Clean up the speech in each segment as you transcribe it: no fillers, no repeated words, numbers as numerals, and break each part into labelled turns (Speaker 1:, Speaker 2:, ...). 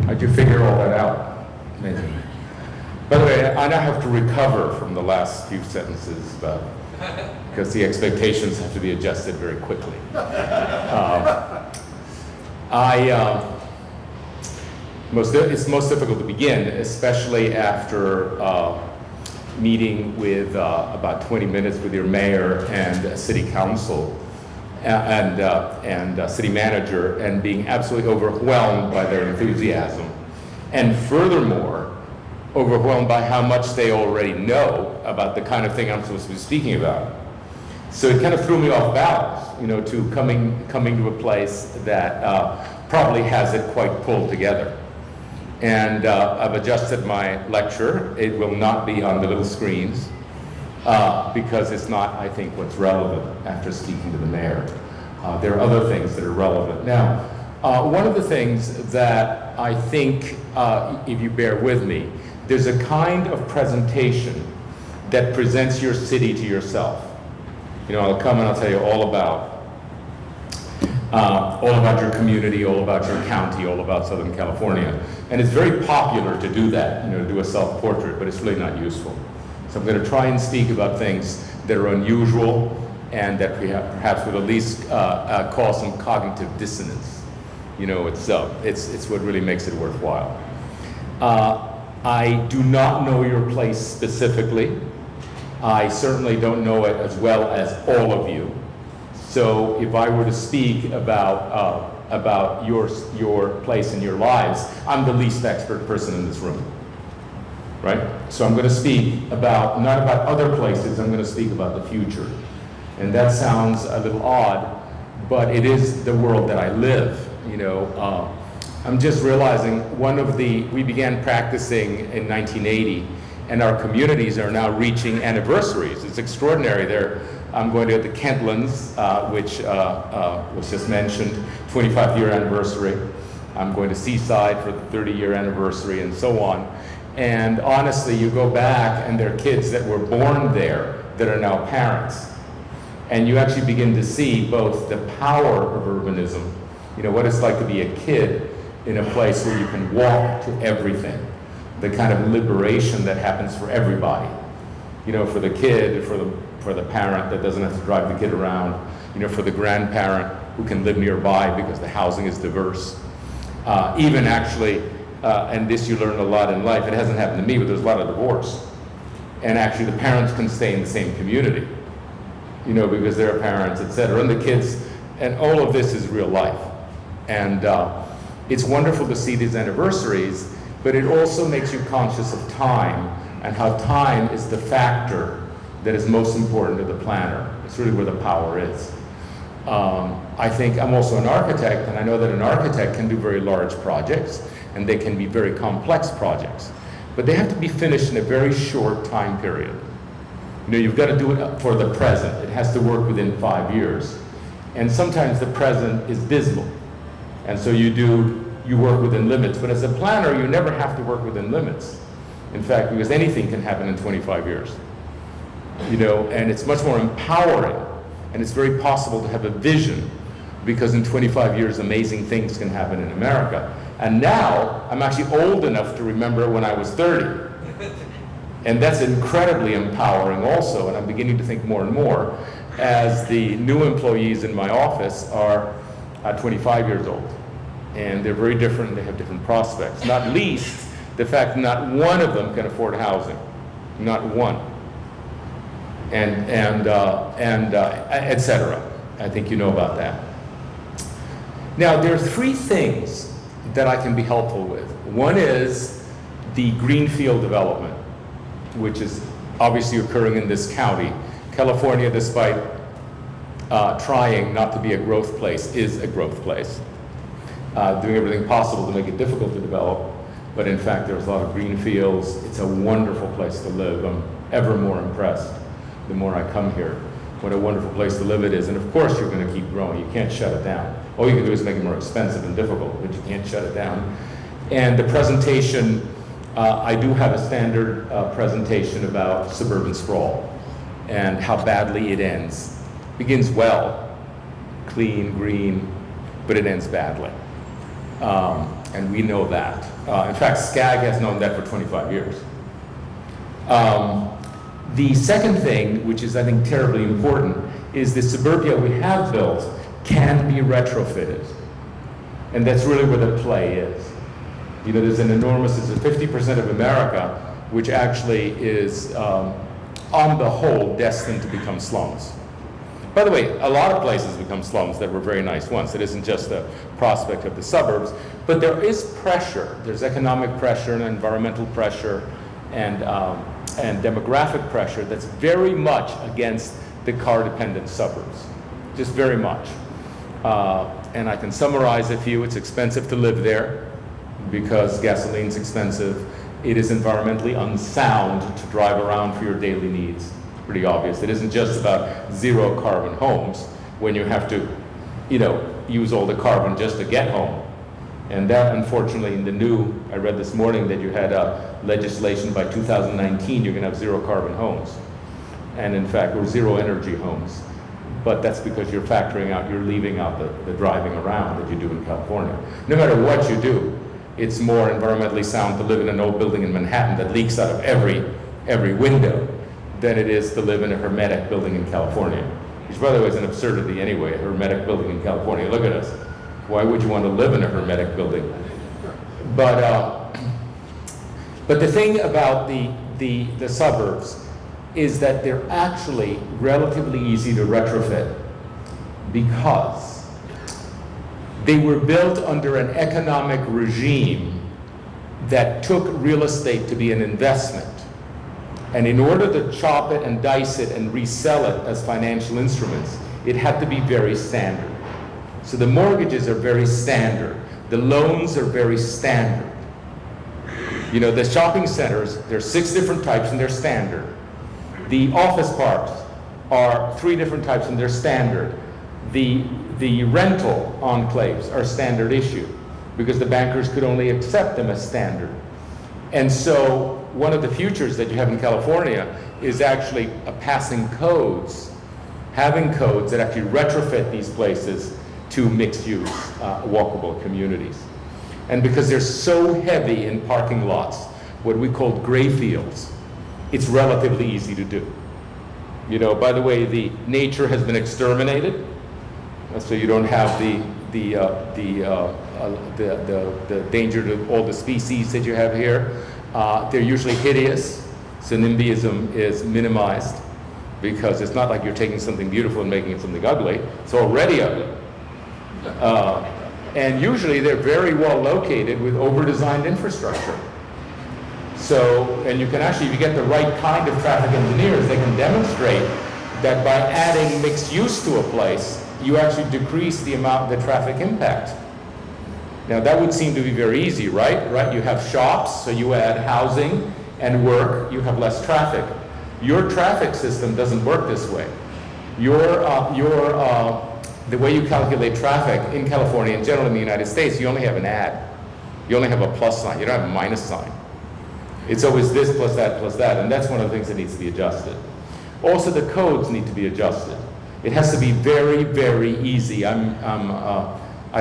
Speaker 1: How'd you figure all that out? Amazing. By the way, I now have to recover from the last few sentences because the expectations have to be adjusted very quickly. It's most difficult to begin, especially after meeting with about 20 minutes with your mayor and city council and city manager, and being absolutely overwhelmed by their enthusiasm, and furthermore, overwhelmed by how much they already know about the kind of thing I'm supposed to be speaking about. So it kind of threw me off balance, to coming to a place that probably has it quite pulled together. And I've adjusted my lecture. It will not be on the little screens because it's not, I think, what's relevant after speaking to the mayor. There are other things that are relevant. Now, one of the things that I think, if you bear with me, there's a kind of presentation that presents your city to yourself. I'll come and I'll tell you all about your community, all about your county, all about Southern California. And it's very popular to do that, to do a self-portrait, but it's really not useful. So I'm going to try and speak about things that are unusual and that perhaps would at least cause some cognitive dissonance. It's what really makes it worthwhile. I do not know your place specifically. I certainly don't know it as well as all of you. So if I were to speak about your place in your lives, I'm the least expert person in this room, right? So I'm going to speak not about other places, I'm going to speak about the future. And that sounds a little odd, but it is the world that I live, I'm just realizing we began practicing in 1980, and our communities are now reaching anniversaries. It's extraordinary. I'm going to the Kentlands, which was just mentioned, 25-year anniversary. I'm going to Seaside for the 30-year anniversary, and so on. And honestly, you go back, and there are kids that were born there that are now parents. And you actually begin to see both the power of urbanism, what it's like to be a kid in a place where you can walk to everything, the kind of liberation that happens for everybody. For the kid, for the parent that doesn't have to drive the kid around, for the grandparent who can live nearby because the housing is diverse. Even actually, and this you learn a lot in life, it hasn't happened to me, but there's a lot of divorce. And actually the parents can stay in the same community, because they're parents, et cetera. And the kids, and all of this is real life. And it's wonderful to see these anniversaries, but it also makes you conscious of time and how time is the factor that is most important to the planner. It's really where the power is. I think I'm also an architect, and I know that an architect can do very large projects, and they can be very complex projects. But they have to be finished in a very short time period. You've got to do it for the present. It has to work within 5 years. And sometimes the present is dismal. And so you work within limits. But as a planner, you never have to work within limits. In fact, because anything can happen in 25 years. And it's much more empowering. And it's very possible to have a vision, because in 25 years, amazing things can happen in America. And now, I'm actually old enough to remember when I was 30. And that's incredibly empowering also, and I'm beginning to think more and more as the new employees in my office are 25 years old. And they're very different, they have different prospects. Not least, the fact that not one of them can afford housing. Not one. And et cetera. I think you know about that. Now, there are three things that I can be helpful with. One is the greenfield development, which is obviously occurring in this county. California, despite trying not to be a growth place, is a growth place. Doing everything possible to make it difficult to develop, but in fact there's a lot of green fields. It's a wonderful place to live. I'm ever more impressed the more I come here. What a wonderful place to live it is, and of course you're going to keep growing. You can't shut it down. All you can do is make it more expensive and difficult, but you can't shut it down. And the presentation, I do have a standard presentation about suburban sprawl and how badly it ends. Begins well, clean, green, but it ends badly. And we know that. In fact, SCAG has known that for 25 years. The second thing, which is I think terribly important, is the suburbia we have built can be retrofitted. And that's really where the play is. You know, there's an enormous, it's 50% of America, which actually is, on the whole, destined to become slums. By the way, a lot of places become slums that were very nice once. It isn't just the prospect of the suburbs, but there is pressure. There's economic pressure and environmental pressure and demographic pressure that's very much against the car-dependent suburbs, just very much. And I can summarize a few. It's expensive to live there because gasoline's expensive. It is environmentally unsound to drive around for your daily needs. Pretty obvious. It isn't just about zero carbon homes when you have to, you know, use all the carbon just to get home. And that, unfortunately, in the new, I read this morning that you had legislation by 2019, you're gonna have zero carbon homes. And in fact, or zero energy homes. But that's because you're factoring out, you're leaving out the driving around that you do in California. No matter what you do, it's more environmentally sound to live in an old building in Manhattan that leaks out of every window than it is to live in a hermetic building in California. Which, by the way, is an absurdity anyway, a hermetic building in California. Look at us. Why would you want to live in a hermetic building? But the thing about the suburbs is that they're actually relatively easy to retrofit because they were built under an economic regime that took real estate to be an investment. And in order to chop it and dice it and resell it as financial instruments, it had to be very standard. So the mortgages are very standard. The loans are very standard. You know, the shopping centers, there's 6 different types and they're standard. The office parks are 3 different types and they're standard. The rental enclaves are standard issue because the bankers could only accept them as standard. And so one of the futures that you have in California is actually passing codes, having codes that actually retrofit these places to mixed-use, walkable communities. And because they're so heavy in parking lots, what we call gray fields, it's relatively easy to do. You know, by the way, the nature has been exterminated, so you don't have the danger to all the species that you have here. They're usually hideous, so NIMBYism is minimized because it's not like you're taking something beautiful and making it something ugly. It's already ugly. And usually they're very well located with over-designed infrastructure. So, and you can actually, if you get the right kind of traffic engineers, they can demonstrate that by adding mixed use to a place, you actually decrease the traffic impact. Now that would seem to be very easy, right? Right? You have shops, so you add housing and work, you have less traffic. Your traffic system doesn't work this way. The way you calculate traffic in California, and generally in the United States, you only have an add. You only have a plus sign, you don't have a minus sign. It's always this plus that, and that's one of the things that needs to be adjusted. Also, the codes need to be adjusted. It has to be very, very easy. I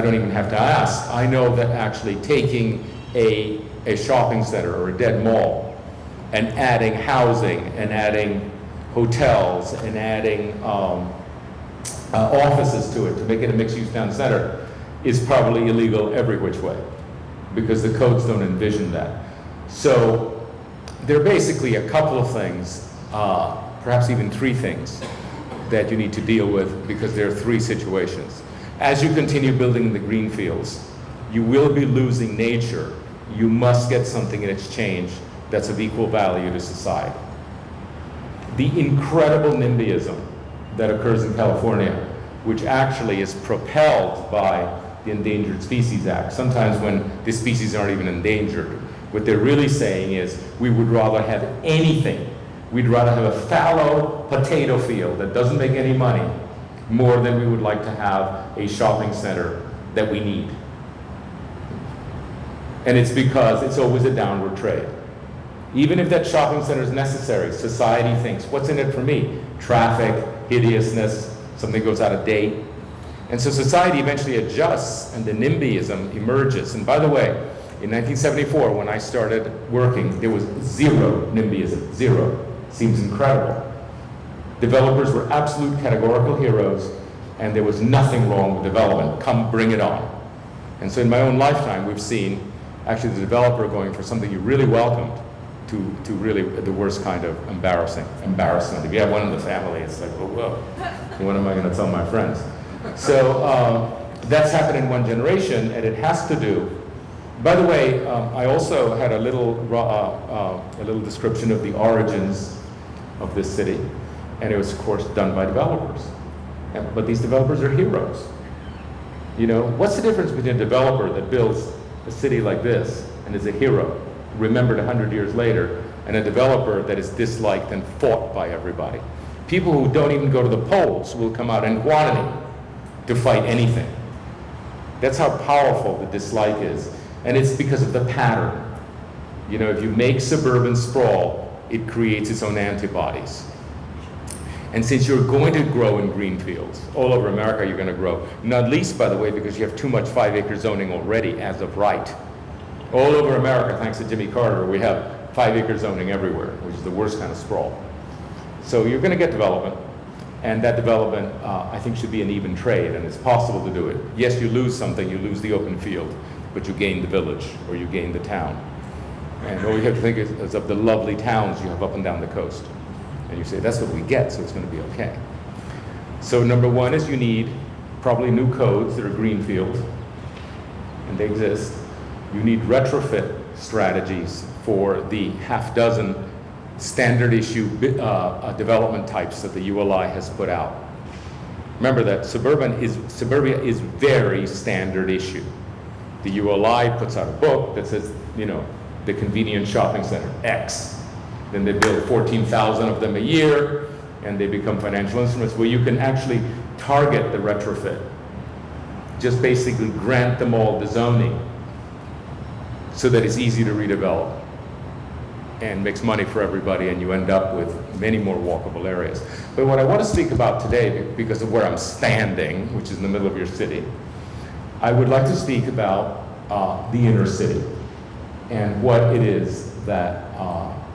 Speaker 1: don't even have to ask. I know that actually taking a shopping center or a dead mall and adding housing and adding hotels and adding offices to it to make it a mixed-use town center is probably illegal every which way because the codes don't envision that. So there are basically a couple of things, perhaps even 3 things that you need to deal with because there are 3 situations. As you continue building the green fields, you will be losing nature. You must get something in exchange that's of equal value to society. The incredible NIMBYism that occurs in California, which actually is propelled by the Endangered Species Act. Sometimes when the species aren't even endangered, what they're really saying is we would rather have anything. We'd rather have a fallow potato field that doesn't make any money more than we would like to have a shopping center that we need. And it's because it's always a downward trade. Even if that shopping center is necessary, society thinks, what's in it for me? Traffic, hideousness, something goes out of date. And so society eventually adjusts and the NIMBYism emerges. And by the way, in 1974, when I started working, there was zero NIMBYism, zero. Seems incredible. Developers were absolute categorical heroes, and there was nothing wrong with development. Come, bring it on. And so in my own lifetime, we've seen actually the developer going for something you really welcomed to really the worst kind of embarrassment. If you have one in the family, it's like, oh, whoa, what am I going to tell my friends? So that's happened in one generation, and it has to do. By the way, I also had a little description of the origins of this city, and it was, of course, done by developers. But these developers are heroes. You know, what's the difference between a developer that builds a city like this and is a hero, remembered 100 years later, and a developer that is disliked and fought by everybody? People who don't even go to the polls will come out in quantity to fight anything. That's how powerful the dislike is. And it's because of the pattern. You know, if you make suburban sprawl, it creates its own antibodies. And since you're going to grow in green fields, all over America you're going to grow, not least, by the way, because you have too much 5-acre zoning already as of right. All over America, thanks to Jimmy Carter, we have 5-acre zoning everywhere, which is the worst kind of sprawl. So you're going to get development, and that development, I think, should be an even trade, and it's possible to do it. Yes, you lose something, you lose the open field, but you gain the village, or you gain the town. And all you have to think is of the lovely towns you have up and down the coast. And you say, that's what we get, so it's going to be okay. So number one is you need probably new codes that are greenfield, and they exist. You need retrofit strategies for the half-dozen standard issue development types that the ULI has put out. Remember that suburbia is very standard issue. The ULI puts out a book that says, you know, the convenient shopping center, X. Then they build 14,000 of them a year, and they become financial instruments where you can actually target the retrofit. Just basically grant them all the zoning so that it's easy to redevelop and makes money for everybody, and you end up with many more walkable areas. But what I want to speak about today, because of where I'm standing, which is in the middle of your city, I would like to speak about the inner city and what it is that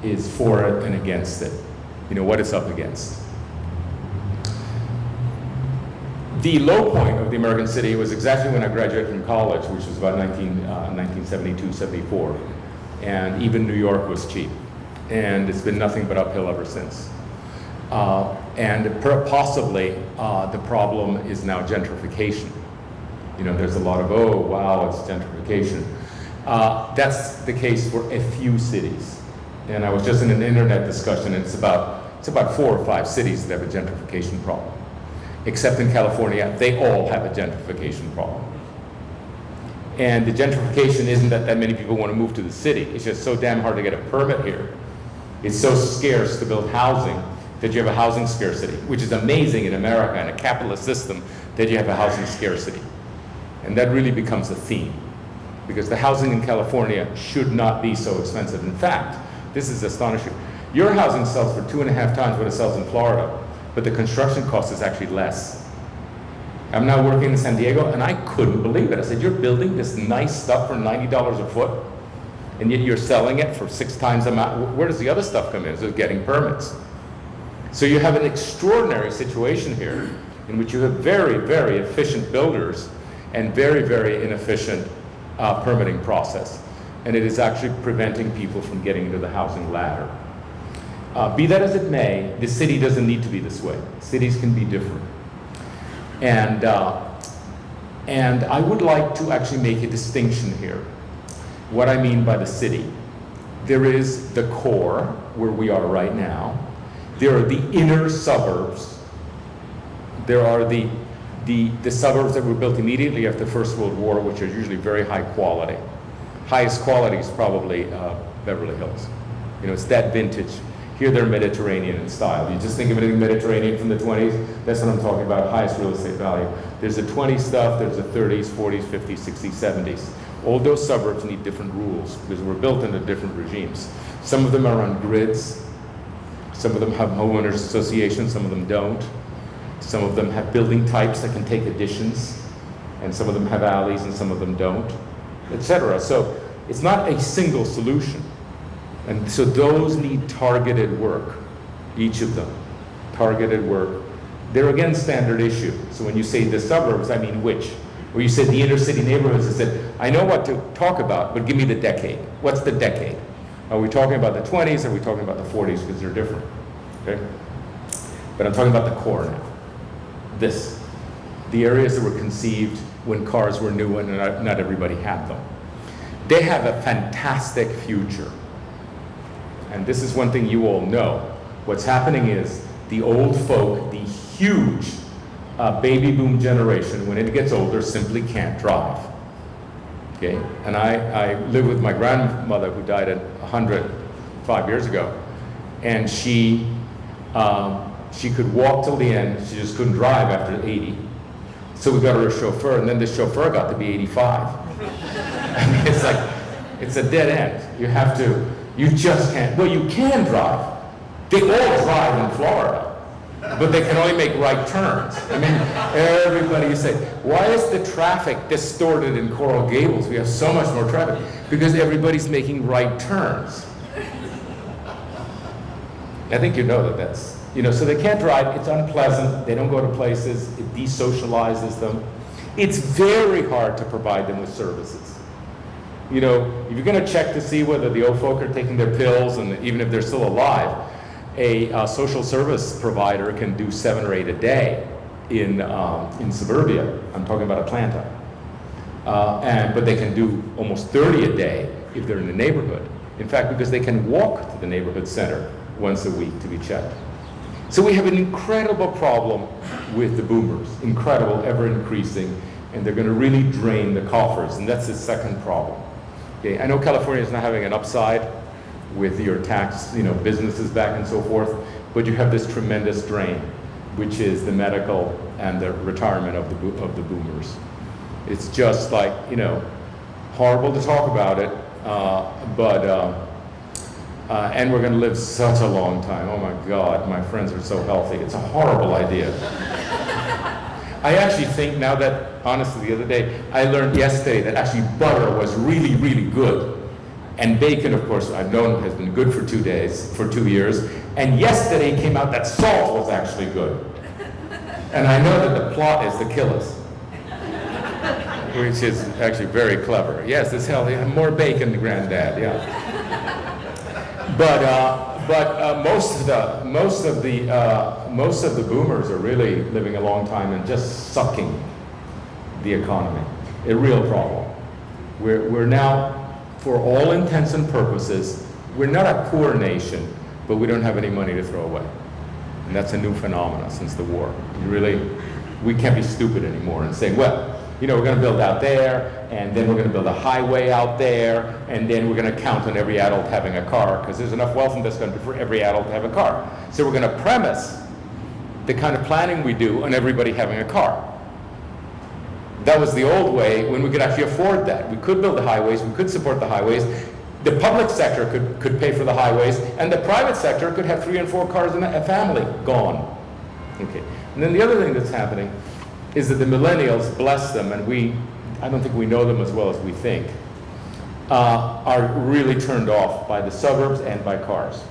Speaker 1: is for it and against it. You know, what it's up against. The low point of the American city was exactly when I graduated from college, which was about 1972, 74. And even New York was cheap. And it's been nothing but uphill ever since. And possibly the problem is now gentrification. You know, there's a lot of, oh, wow, it's gentrification. That's the case for a few cities. And I was just in an internet discussion, and it's about 4 or 5 cities that have a gentrification problem. Except in California, they all have a gentrification problem. And the gentrification isn't that many people want to move to the city. It's just so damn hard to get a permit here. It's so scarce to build housing that you have a housing scarcity, which is amazing in America, in a capitalist system, that you have a housing scarcity. And that really becomes a theme, because the housing in California should not be so expensive. In fact, this is astonishing. Your housing sells for 2.5 times what it sells in Florida, but the construction cost is actually less. I'm now working in San Diego, and I couldn't believe it. I said, you're building this nice stuff for $90 a foot, and yet you're selling it for 6 times the amount. Where does the other stuff come in? So getting permits. So you have an extraordinary situation here in which you have very, very efficient builders and very, very inefficient permitting process. And it is actually preventing people from getting into the housing ladder. Be that as it may, the city doesn't need to be this way. Cities can be different. And I would like to actually make a distinction here. What I mean by the city. There is the core, where we are right now. There are the inner suburbs. There are the suburbs that were built immediately after the First World War, which are usually very high quality. Highest quality is probably Beverly Hills. You know, it's that vintage. Here they're Mediterranean in style. You just think of anything Mediterranean from the 20s, that's what I'm talking about, highest real estate value. There's the 20s stuff, there's the 30s, 40s, 50s, 60s, 70s. All those suburbs need different rules because we're built under different regimes. Some of them are on grids. Some of them have homeowners associations, some of them don't. Some of them have building types that can take additions, and some of them have alleys and some of them don't, etc. So it's not a single solution. And so those need targeted work, each of them, targeted work. They're again standard issue. So when you say the suburbs, I mean which? Or you said the inner city neighborhoods, I said, I know what to talk about, but give me the decade. What's the decade? Are we talking about the 20s? Are we talking about the 40s? Because they're different, okay? But I'm talking about the core now. The areas that were conceived when cars were new and not everybody had them. They have a fantastic future. And this is one thing you all know. What's happening is the old folk, the huge baby boom generation, when it gets older, simply can't drive. Okay? And I lived with my grandmother who died at 105 years ago. And she could walk till the end, she just couldn't drive after 80. So we got her a chauffeur, and then the chauffeur got to be 85. I mean, it's like, it's a dead end. You just can't, well, you can drive. They all drive in Florida, but they can only make right turns. I mean, everybody, you say, why is the traffic distorted in Coral Gables? We have so much more traffic. Because everybody's making right turns. I think you know that's, so they can't drive, it's unpleasant, they don't go to places, it desocializes them. It's very hard to provide them with services. If you're going to check to see whether the old folk are taking their pills, and even if they're still alive, a social service provider can do 7 or 8 a day in suburbia. I'm talking about Atlanta. But they can do almost 30 a day if they're in the neighborhood. In fact, because they can walk to the neighborhood center once a week to be checked. So we have an incredible problem with the boomers, incredible, ever increasing, and they're going to really drain the coffers, and that's the second problem. Okay, I know California is not having an upside with your tax, businesses back and so forth, but you have this tremendous drain, which is the medical and the retirement of the boomers. It's just like, horrible to talk about it, and we're going to live such a long time. Oh my God, my friends are so healthy. It's a horrible idea. I actually think now that, honestly, the other day, I learned yesterday that actually butter was really, really good. And bacon, of course, I've known has been good for 2 years. And yesterday came out that salt was actually good. And I know that the plot is to kill us. Which is actually very clever. Yes, it's healthy. More bacon, granddad, yeah. But most of the boomers are really living a long time and just sucking the economy. A real problem. We're now, for all intents and purposes, we're not a poor nation, but we don't have any money to throw away. And that's a new phenomenon since the war. We can't be stupid anymore and say, well, we're going to build out there, and then we're going to build a highway out there, and then we're going to count on every adult having a car, because there's enough wealth in this country for every adult to have a car. So we're going to premise the kind of planning we do on everybody having a car. That was the old way when we could actually afford that. We could build the highways, we could support the highways. The public sector could pay for the highways, and the private sector could have 3 and 4 cars in a family gone. Okay. And then the other thing that's happening is that the millennials, bless them, and I don't think we know them as well as we think, are really turned off by the suburbs and by cars.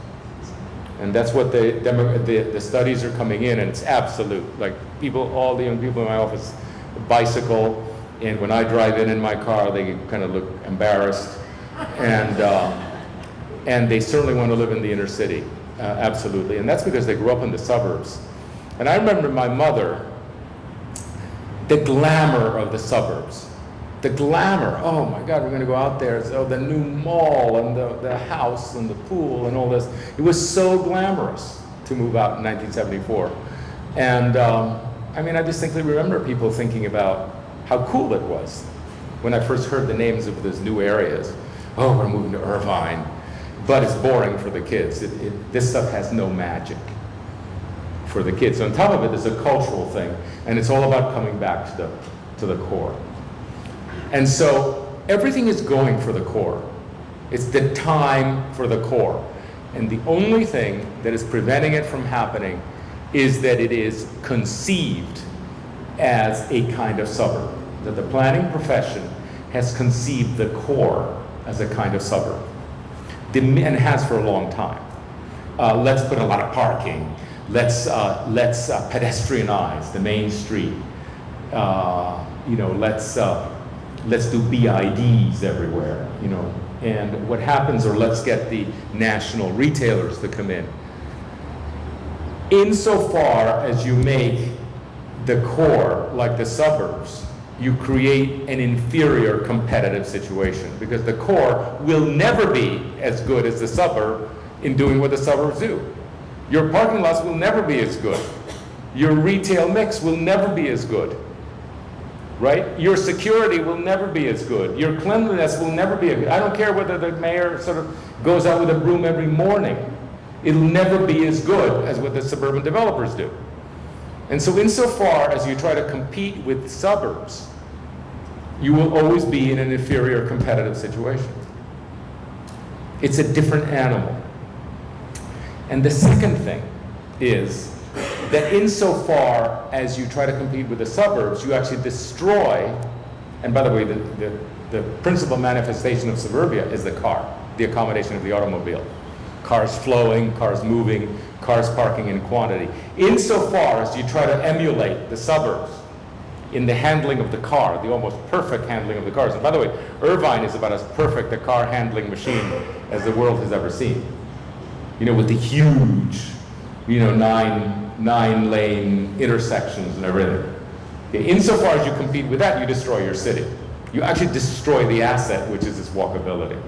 Speaker 1: And that's what the studies are coming in, and it's absolute. Like all the young people in my office bicycle, and when I drive in my car, they kind of look embarrassed, and they certainly want to live in the inner city, absolutely. And that's because they grew up in the suburbs. And I remember my mother, the glamour of the suburbs. The glamour, oh my God, we're going to go out there, the new mall and the house and the pool and all this. It was so glamorous to move out in 1974. And I distinctly remember people thinking about how cool it was when I first heard the names of those new areas. Oh, we're moving to Irvine. But it's boring for the kids. This stuff has no magic for the kids. So on top of it, there's a cultural thing, and it's all about coming back to the core. And so everything is going for the core. It's the time for the core. And the only thing that is preventing it from happening is that it is conceived as a kind of suburb. That the planning profession has conceived the core as a kind of suburb, and has for a long time. Let's put a lot of parking. Let's pedestrianize the main street. Let's do BIDs everywhere. And what happens, or let's get the national retailers to come in. Insofar as you make the core like the suburbs, you create an inferior competitive situation, because the core will never be as good as the suburb in doing what the suburbs do. Your parking lots will never be as good. Your retail mix will never be as good, right? Your security will never be as good. Your cleanliness will never be as good. I don't care whether the mayor sort of goes out with a broom every morning. It'll never be as good as what the suburban developers do. And so insofar as you try to compete with suburbs, you will always be in an inferior competitive situation. It's a different animal. And the second thing is that insofar as you try to compete with the suburbs, you actually destroy, and by the way, the principal manifestation of suburbia is the car, the accommodation of the automobile. Cars flowing, cars moving, cars parking in quantity. Insofar as you try to emulate the suburbs in the handling of the car, the almost perfect handling of the cars. And by the way, Irvine is about as perfect a car handling machine as the world has ever seen. With the huge, 9-lane intersections and everything. Okay, insofar as you compete with that, you destroy your city. You actually destroy the asset, which is its walkability.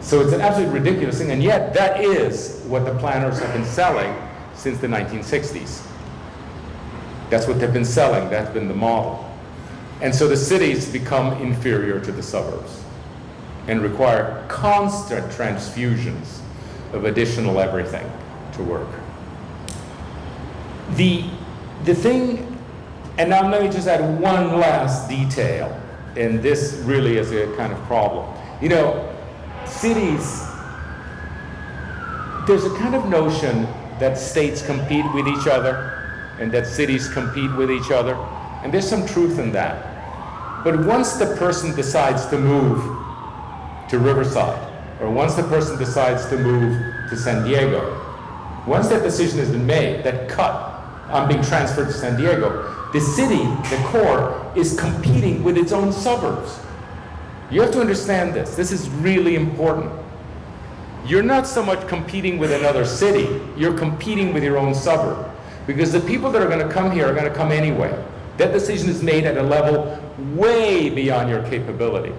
Speaker 1: So it's an absolutely ridiculous thing, and yet that is what the planners have been selling since the 1960s. That's what they've been selling, that's been the model. And so the cities become inferior to the suburbs and require constant transfusions of additional everything to work. The thing, and now let me just add one last detail, and this really is a kind of problem. Cities, there's a kind of notion that states compete with each other and that cities compete with each other, and there's some truth in that. But once the person decides to move to Riverside, or once the person decides to move to San Diego, once that decision has been made, that I'm being transferred to San Diego, the city, the core, is competing with its own suburbs. You have to understand this. This is really important. You're not so much competing with another city, you're competing with your own suburb. Because the people that are going to come here are going to come anyway. That decision is made at a level way beyond your capability.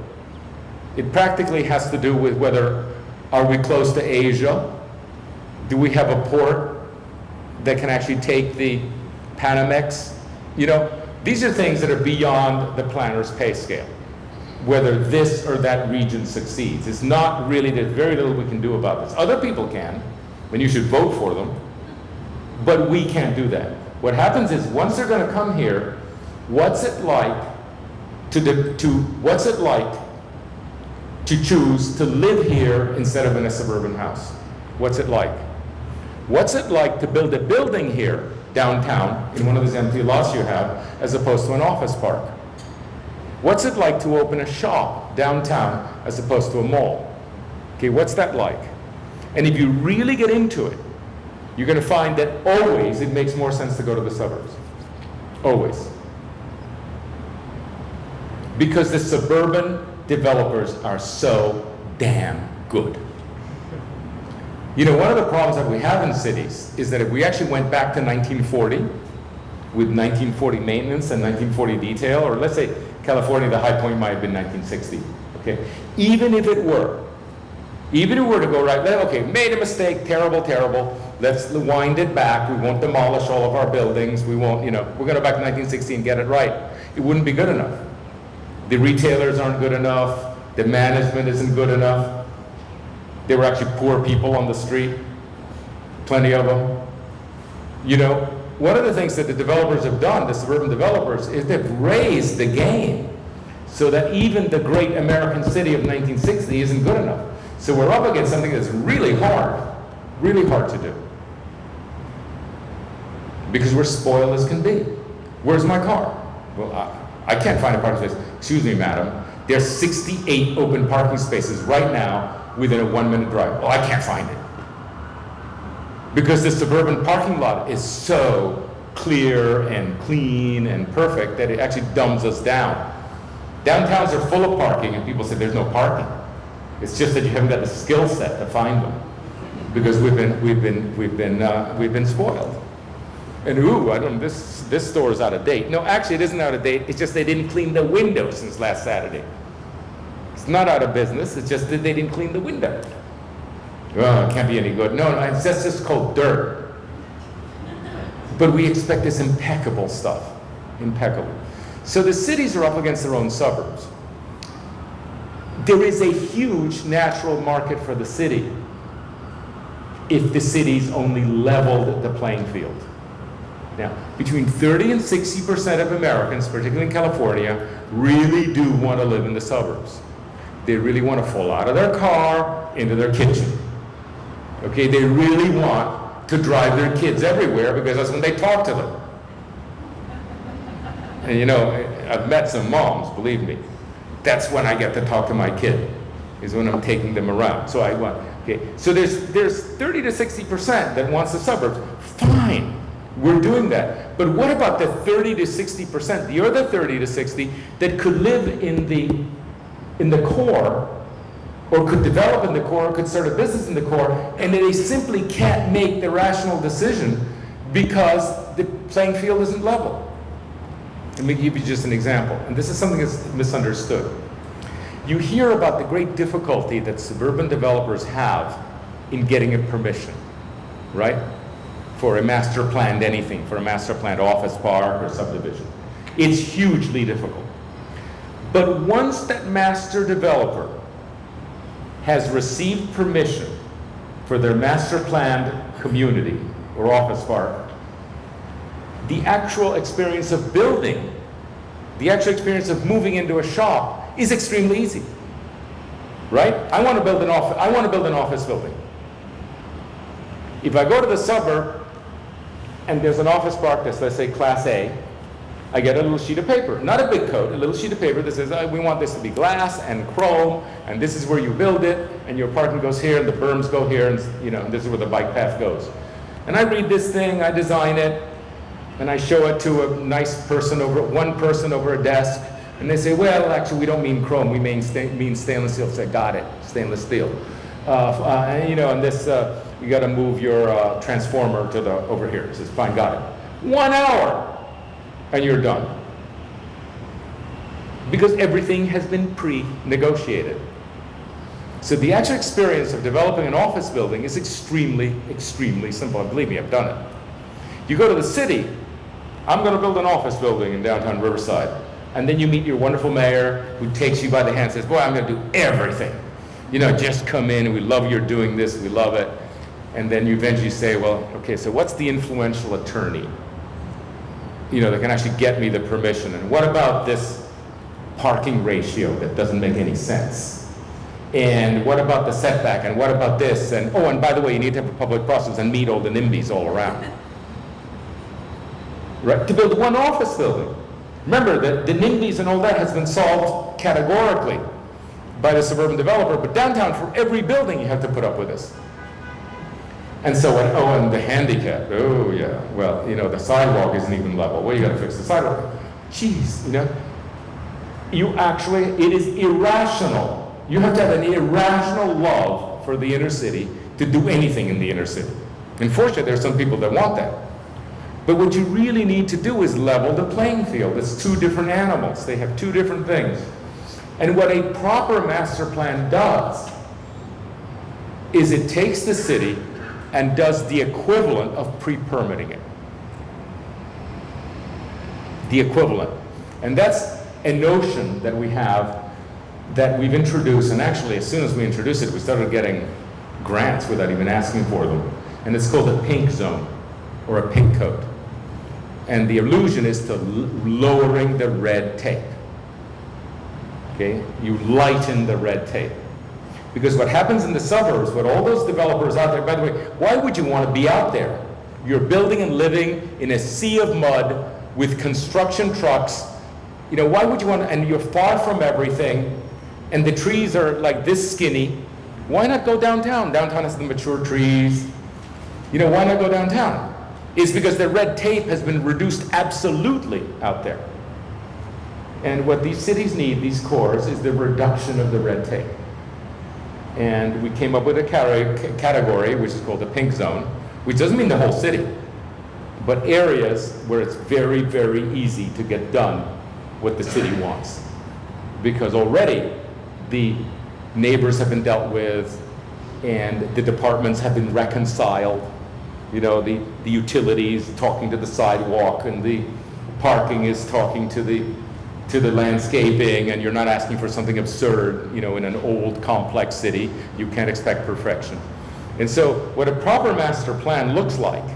Speaker 1: It practically has to do with whether, are we close to Asia? Do we have a port that can actually take the Panamex? These are things that are beyond the planner's pay scale. Whether this or that region succeeds. It's not really, there's very little we can do about this. Other people can, and you should vote for them, but we can't do that. What happens is, once they're going to come here, what's it like to choose to live here instead of in a suburban house? What's it like? What's it like to build a building here downtown in one of these empty lots you have, as opposed to an office park? What's it like to open a shop downtown as opposed to a mall? Okay, what's that like? And if you really get into it, you're going to find that always it makes more sense to go to the suburbs. Always. Because the suburban developers are so damn good. One of the problems that we have in cities is that if we actually went back to 1940, with 1940 maintenance and 1940 detail, or let's say California, the high point might have been 1960, okay? Even if it were to go right, okay, made a mistake, terrible, let's wind it back, we won't demolish all of our buildings, we won't, we're gonna go back to 1960 and get it right. It wouldn't be good enough. The retailers aren't good enough, the management isn't good enough. There were actually poor people on the street, plenty of them. One of the things that the developers have done, the suburban developers, is they've raised the game so that even the great American city of 1960 isn't good enough. So we're up against something that's really hard to do. Because we're spoiled as can be. Where's my car? Well, I can't find a parking space. Excuse me, madam. There's 68 open parking spaces right now within a 1-minute drive. Well, I can't find it. Because the suburban parking lot is so clear and clean and perfect that it actually dumbs us down. Downtowns are full of parking and people say there's no parking. It's just that you haven't got the skill set to find them because we've been spoiled. And I don't. This store is out of date. No, actually, it isn't out of date. It's just they didn't clean the window since last Saturday. It's not out of business. It's just that they didn't clean the window. Well, it can't be any good. No, it's just called dirt. But we expect this impeccable stuff, impeccable. So the cities are up against their own suburbs. There is a huge natural market for the city if the cities only leveled the playing field. Now, between 30 and 60% of Americans, particularly in California, really do want to live in the suburbs. They really want to fall out of their car into their kitchen. Okay, they really want to drive their kids everywhere because that's when they talk to them. And you know, I've met some moms, believe me. That's when I get to talk to my kid, is when I'm taking them around. So so there's 30 to 60% that wants the suburbs. Fine, we're doing that. But what about the 30 to 60%, the other 30 to 60 that could live in the core, or could develop in the core, or could start a business in the core, and they simply can't make the rational decision because the playing field isn't level. Let me give you just an example, and this is something that's misunderstood. You hear about the great difficulty that suburban developers have in getting a permission, right? For a master planned anything, for a master planned office park or subdivision. It's hugely difficult. But once that master developer has received permission for their master planned community or office park, the actual experience of building, the actual experience of moving into a shop is extremely easy, right? I want to build an office building. If I go to the suburb and there's an office park that's, let's say, Class A, I get a little sheet of paper, not a big coat, a little sheet of paper that says, we want this to be glass and chrome, and this is where you build it, and your parking goes here, and the berms go here, and this is where the bike path goes. And I read this thing, I design it, and I show it to one person over a desk, and they say, well, actually, we don't mean chrome, we mean stainless steel. I say, got it, stainless steel. And this, you got to move your transformer to over here. He says, fine, got it. 1 hour, and you're done. Because everything has been pre-negotiated. So the actual experience of developing an office building is extremely, extremely simple. And believe me, I've done it. You go to the city, I'm going to build an office building in downtown Riverside. And then you meet your wonderful mayor who takes you by the hand and says, boy, I'm going to do everything. Just come in, we love you're doing this, we love it. And then you eventually say, well, okay, so what's the influential attorney? That can actually get me the permission. And what about this parking ratio that doesn't make any sense? And what about the setback? And what about this? And by the way, you need to have a public process and meet all the NIMBYs all around. Right? To build one office building. Remember that the NIMBYs and all that has been solved categorically by the suburban developer, but downtown for every building you have to put up with this. And so and the handicap, the sidewalk isn't even level. Well, you gotta fix the sidewalk. Jeez, it is irrational. You have to have an irrational love for the inner city to do anything in the inner city. Unfortunately, there are some people that want that. But what you really need to do is level the playing field. It's two different animals. They have two different things. And what a proper master plan does is it takes the city and does the equivalent of pre-permitting it. The equivalent. And that's a notion that we have, that we've introduced, and actually as soon as we introduced it, we started getting grants without even asking for them. And it's called a pink zone, or a pink code. And the illusion is to lowering the red tape. Okay? You lighten the red tape. Because what happens in the suburbs, with all those developers out there, by the way, why would you want to be out there? You're building and living in a sea of mud with construction trucks, You know, why would you want to, and you're far from everything, and the trees are like this skinny. Why not go downtown? Downtown has the mature trees. You know, why not go downtown? It's because the red tape has been reduced absolutely out there. And what these cities need, these cores, is the reduction of the red tape. And we came up with a category, which is called the pink zone, which doesn't mean the whole city, but areas where it's very, very easy to get done what the city wants. Because already the neighbors have been dealt with, and the departments have been reconciled. You know, the utilities talking to the sidewalk, and the parking is talking to the landscaping, and you're not asking for something absurd. You know, in an old, complex city, you can't expect perfection. And so what a proper master plan looks like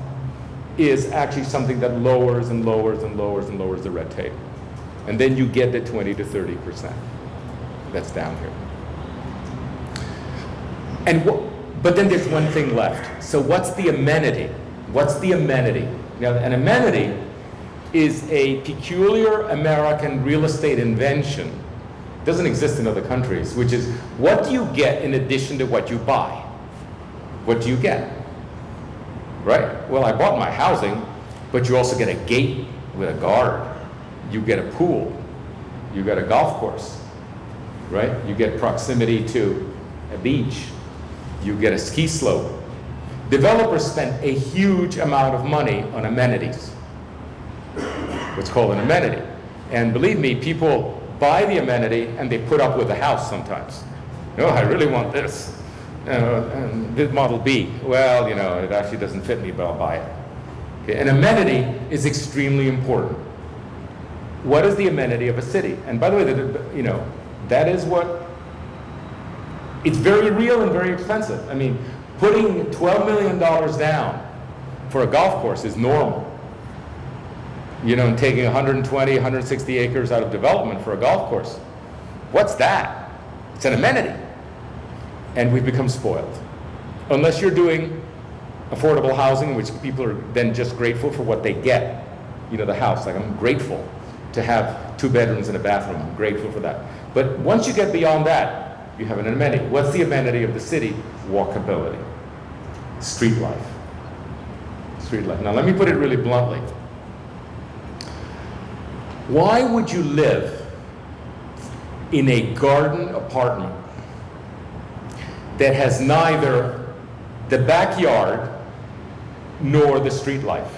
Speaker 1: is actually something that lowers and lowers and lowers and lowers the red tape. And then you get the 20 to 30% that's down here. But then there's one thing left. So what's the amenity? What's the amenity? Now, an amenity is a peculiar American real estate invention. It doesn't exist in other countries, which is, what do you get in addition to what you buy? What do you get? Right? Well, I bought my housing, but you also get a gate with a guard. You get a pool. You get a golf course, right? You get proximity to a beach. You get a ski slope. Developers spend a huge amount of money on amenities, what's called an amenity. And believe me, people buy the amenity and they put up with the house sometimes. No, I really want this. And this Model B, well, you know, it actually doesn't fit me, but I'll buy it. Okay, an amenity is extremely important. What is the amenity of a city? And by the way, you know, that is what, it's very real and very expensive. I mean, putting $12 million down for a golf course is normal. You know, and taking 120, 160 acres out of development for a golf course. What's that? It's an amenity. And we've become spoiled. Unless you're doing affordable housing, in which people are then just grateful for what they get. You know, the house, like, I'm grateful to have 2 bedrooms and a bathroom. I'm grateful for that. But once you get beyond that, you have an amenity. What's the amenity of the city? Walkability. Street life. Street life. Now, let me put it really bluntly. Why would you live in a garden apartment that has neither the backyard nor the street life?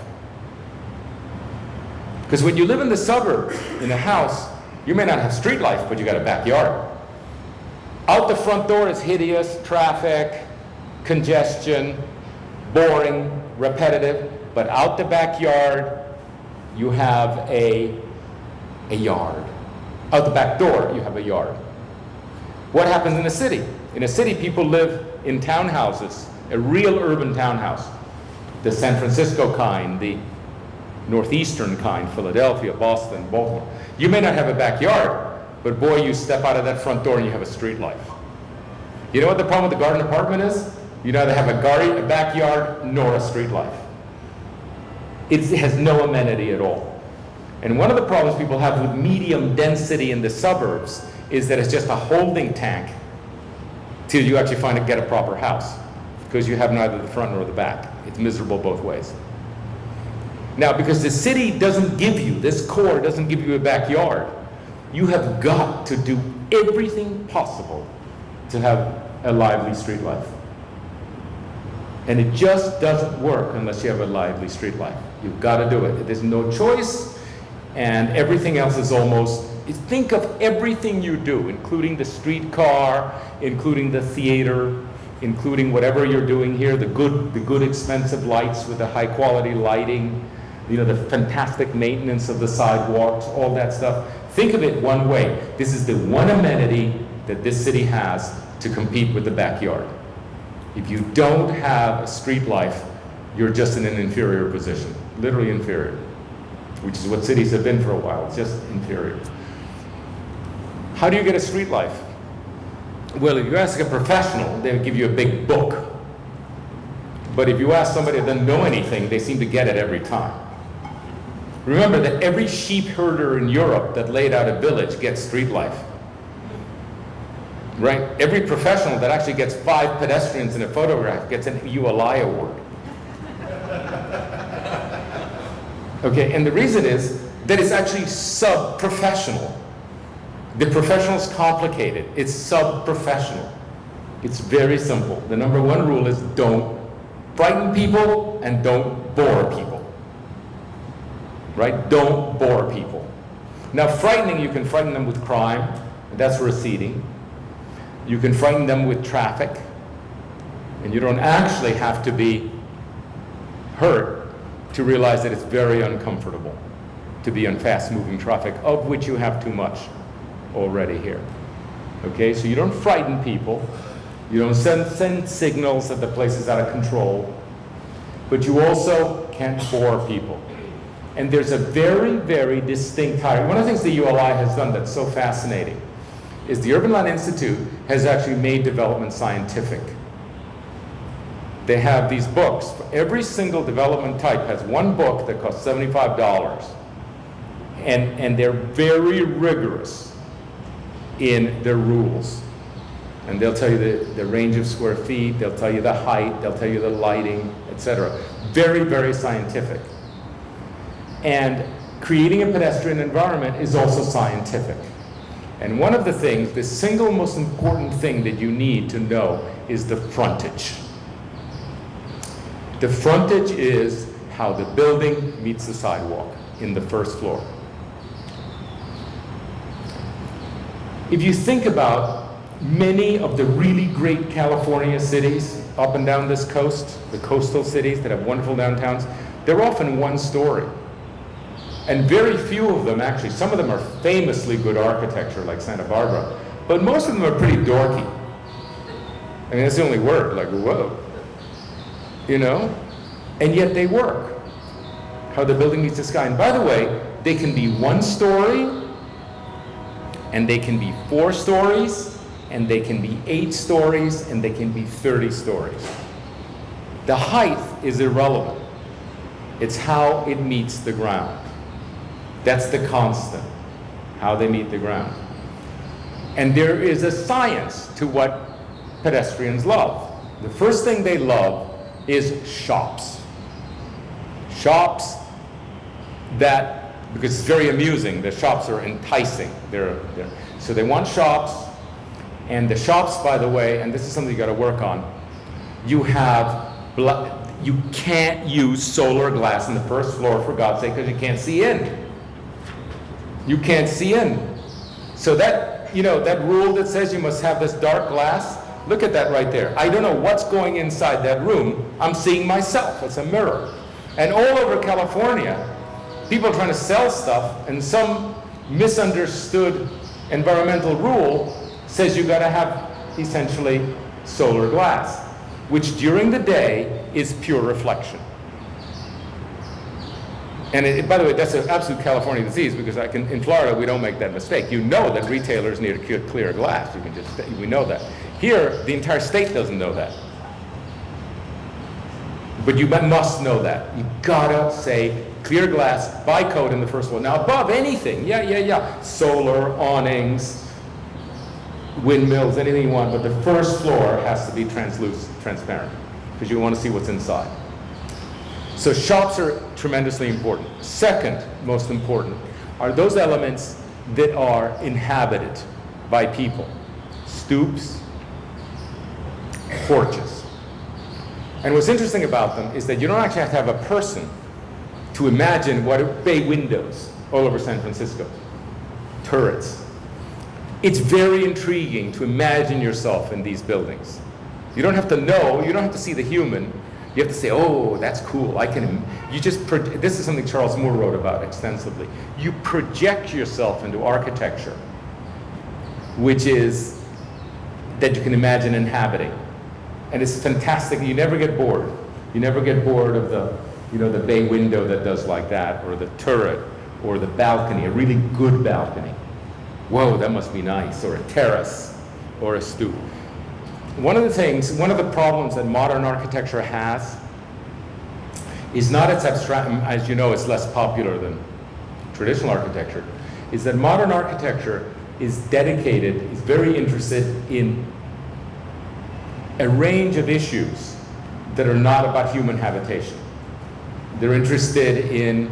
Speaker 1: Because when you live in the suburbs, in a house, you may not have street life, but you got a backyard. Out the front door is hideous, traffic, congestion, boring, repetitive, but out the backyard, you have a yard. Out the back door, you have a yard. What happens in a city? In a city, people live in townhouses, a real urban townhouse. The San Francisco kind, the northeastern kind, Philadelphia, Boston, Baltimore. You may not have a backyard, but boy, you step out of that front door and you have a street life. You know what the problem with the garden apartment is? You neither have a backyard nor a street life. It has no amenity at all. And one of the problems people have with medium density in the suburbs is that it's just a holding tank till you actually get a proper house, because you have neither the front nor the back. It's miserable both ways. Now, because the city doesn't give you, this core doesn't give you a backyard, you have got to do everything possible to have a lively street life. And it just doesn't work unless you have a lively street life. You've got to do it. There's no choice, and everything else is almost, think of everything you do, including the streetcar, including the theater, including whatever you're doing here, the good expensive lights with the high quality lighting, you know, the fantastic maintenance of the sidewalks, all that stuff. Think of it one way. This is the one amenity that this city has to compete with the backyard. If you don't have a street life, you're just in an inferior position, literally inferior, which is what cities have been for a while. It's just inferior. How do you get a street life? Well, if you ask a professional, they'll give you a big book. But if you ask somebody that doesn't know anything, they seem to get it every time. Remember that every sheep herder in Europe that laid out a village gets street life. Right? Every professional that actually gets 5 pedestrians in a photograph gets an ULI award. Okay, and the reason is that it's actually sub-professional. The professional's complicated. It's sub-professional. It's very simple. The number one rule is don't frighten people and don't bore people. Right? Don't bore people. Now, frightening, you can frighten them with crime. That's receding. You can frighten them with traffic. And you don't actually have to be hurt to realize that it's very uncomfortable to be on fast-moving traffic, of which you have too much already here. Okay, so you don't frighten people. You don't send signals that the place is out of control. But you also can't bore people. And there's a very, very distinct hierarchy. One of the things the ULI has done that's so fascinating is the Urban Land Institute has actually made development scientific. They have these books. Every single development type has one book that costs $75. And they're very rigorous in their rules. And they'll tell you the range of square feet, they'll tell you the height, they'll tell you the lighting, etc. Very, very scientific. And creating a pedestrian environment is also scientific. And one of the things, the single most important thing that you need to know is the frontage. The frontage is how the building meets the sidewalk in the first floor. If you think about many of the really great California cities up and down this coast, the coastal cities that have wonderful downtowns, they're often one story. And very few of them actually, some of them are famously good architecture like Santa Barbara, but most of them are pretty dorky. I mean, that's the only word, like, whoa. You know? And yet they work. How the building meets the sky. And by the way, they can be 1 story, and they can be 4 stories, and they can be 8 stories, and they can be 30 stories. The height is irrelevant. It's how it meets the ground. That's the constant, how they meet the ground. And there is a science to what pedestrians love. The first thing they love is shops. Shops that, because it's very amusing, the shops are enticing. So they want shops, and the shops, by the way, and this is something you gotta work on, you can't use solar glass on the first floor, for God's sake, because you can't see in. You can't see in. So that, that rule that says you must have this dark glass, look at that right there. I don't know what's going inside that room. I'm seeing myself. It's a mirror. And all over California, people are trying to sell stuff, and some misunderstood environmental rule says you got to have essentially solar glass, which during the day is pure reflection. And by the way, that's an absolute California disease, because in Florida, we don't make that mistake. You know that retailers need a clear glass. We know that. Here, the entire state doesn't know that. But you must know that. You gotta say clear glass by code in the first floor. Now above anything, solar, awnings, windmills, anything you want, but the first floor has to be transparent, because you want to see what's inside. So shops are tremendously important. Second most important are those elements that are inhabited by people. Stoops, porches. And what's interesting about them is that you don't actually have to have a person to imagine what bay windows all over San Francisco, turrets. It's very intriguing to imagine yourself in these buildings. You don't have to know, you don't have to see the human. You have to say, oh, that's cool. This is something Charles Moore wrote about extensively. You project yourself into architecture, which is that you can imagine inhabiting. And it's fantastic. You never get bored. You never get bored of the bay window that does like that, or the turret, or the balcony, a really good balcony. Whoa, that must be nice. Or a terrace, or a stoop. One of the problems that modern architecture has is not its abstract, as you know, it's less popular than traditional architecture, is that modern architecture is dedicated, is very interested in a range of issues that are not about human habitation. They're interested in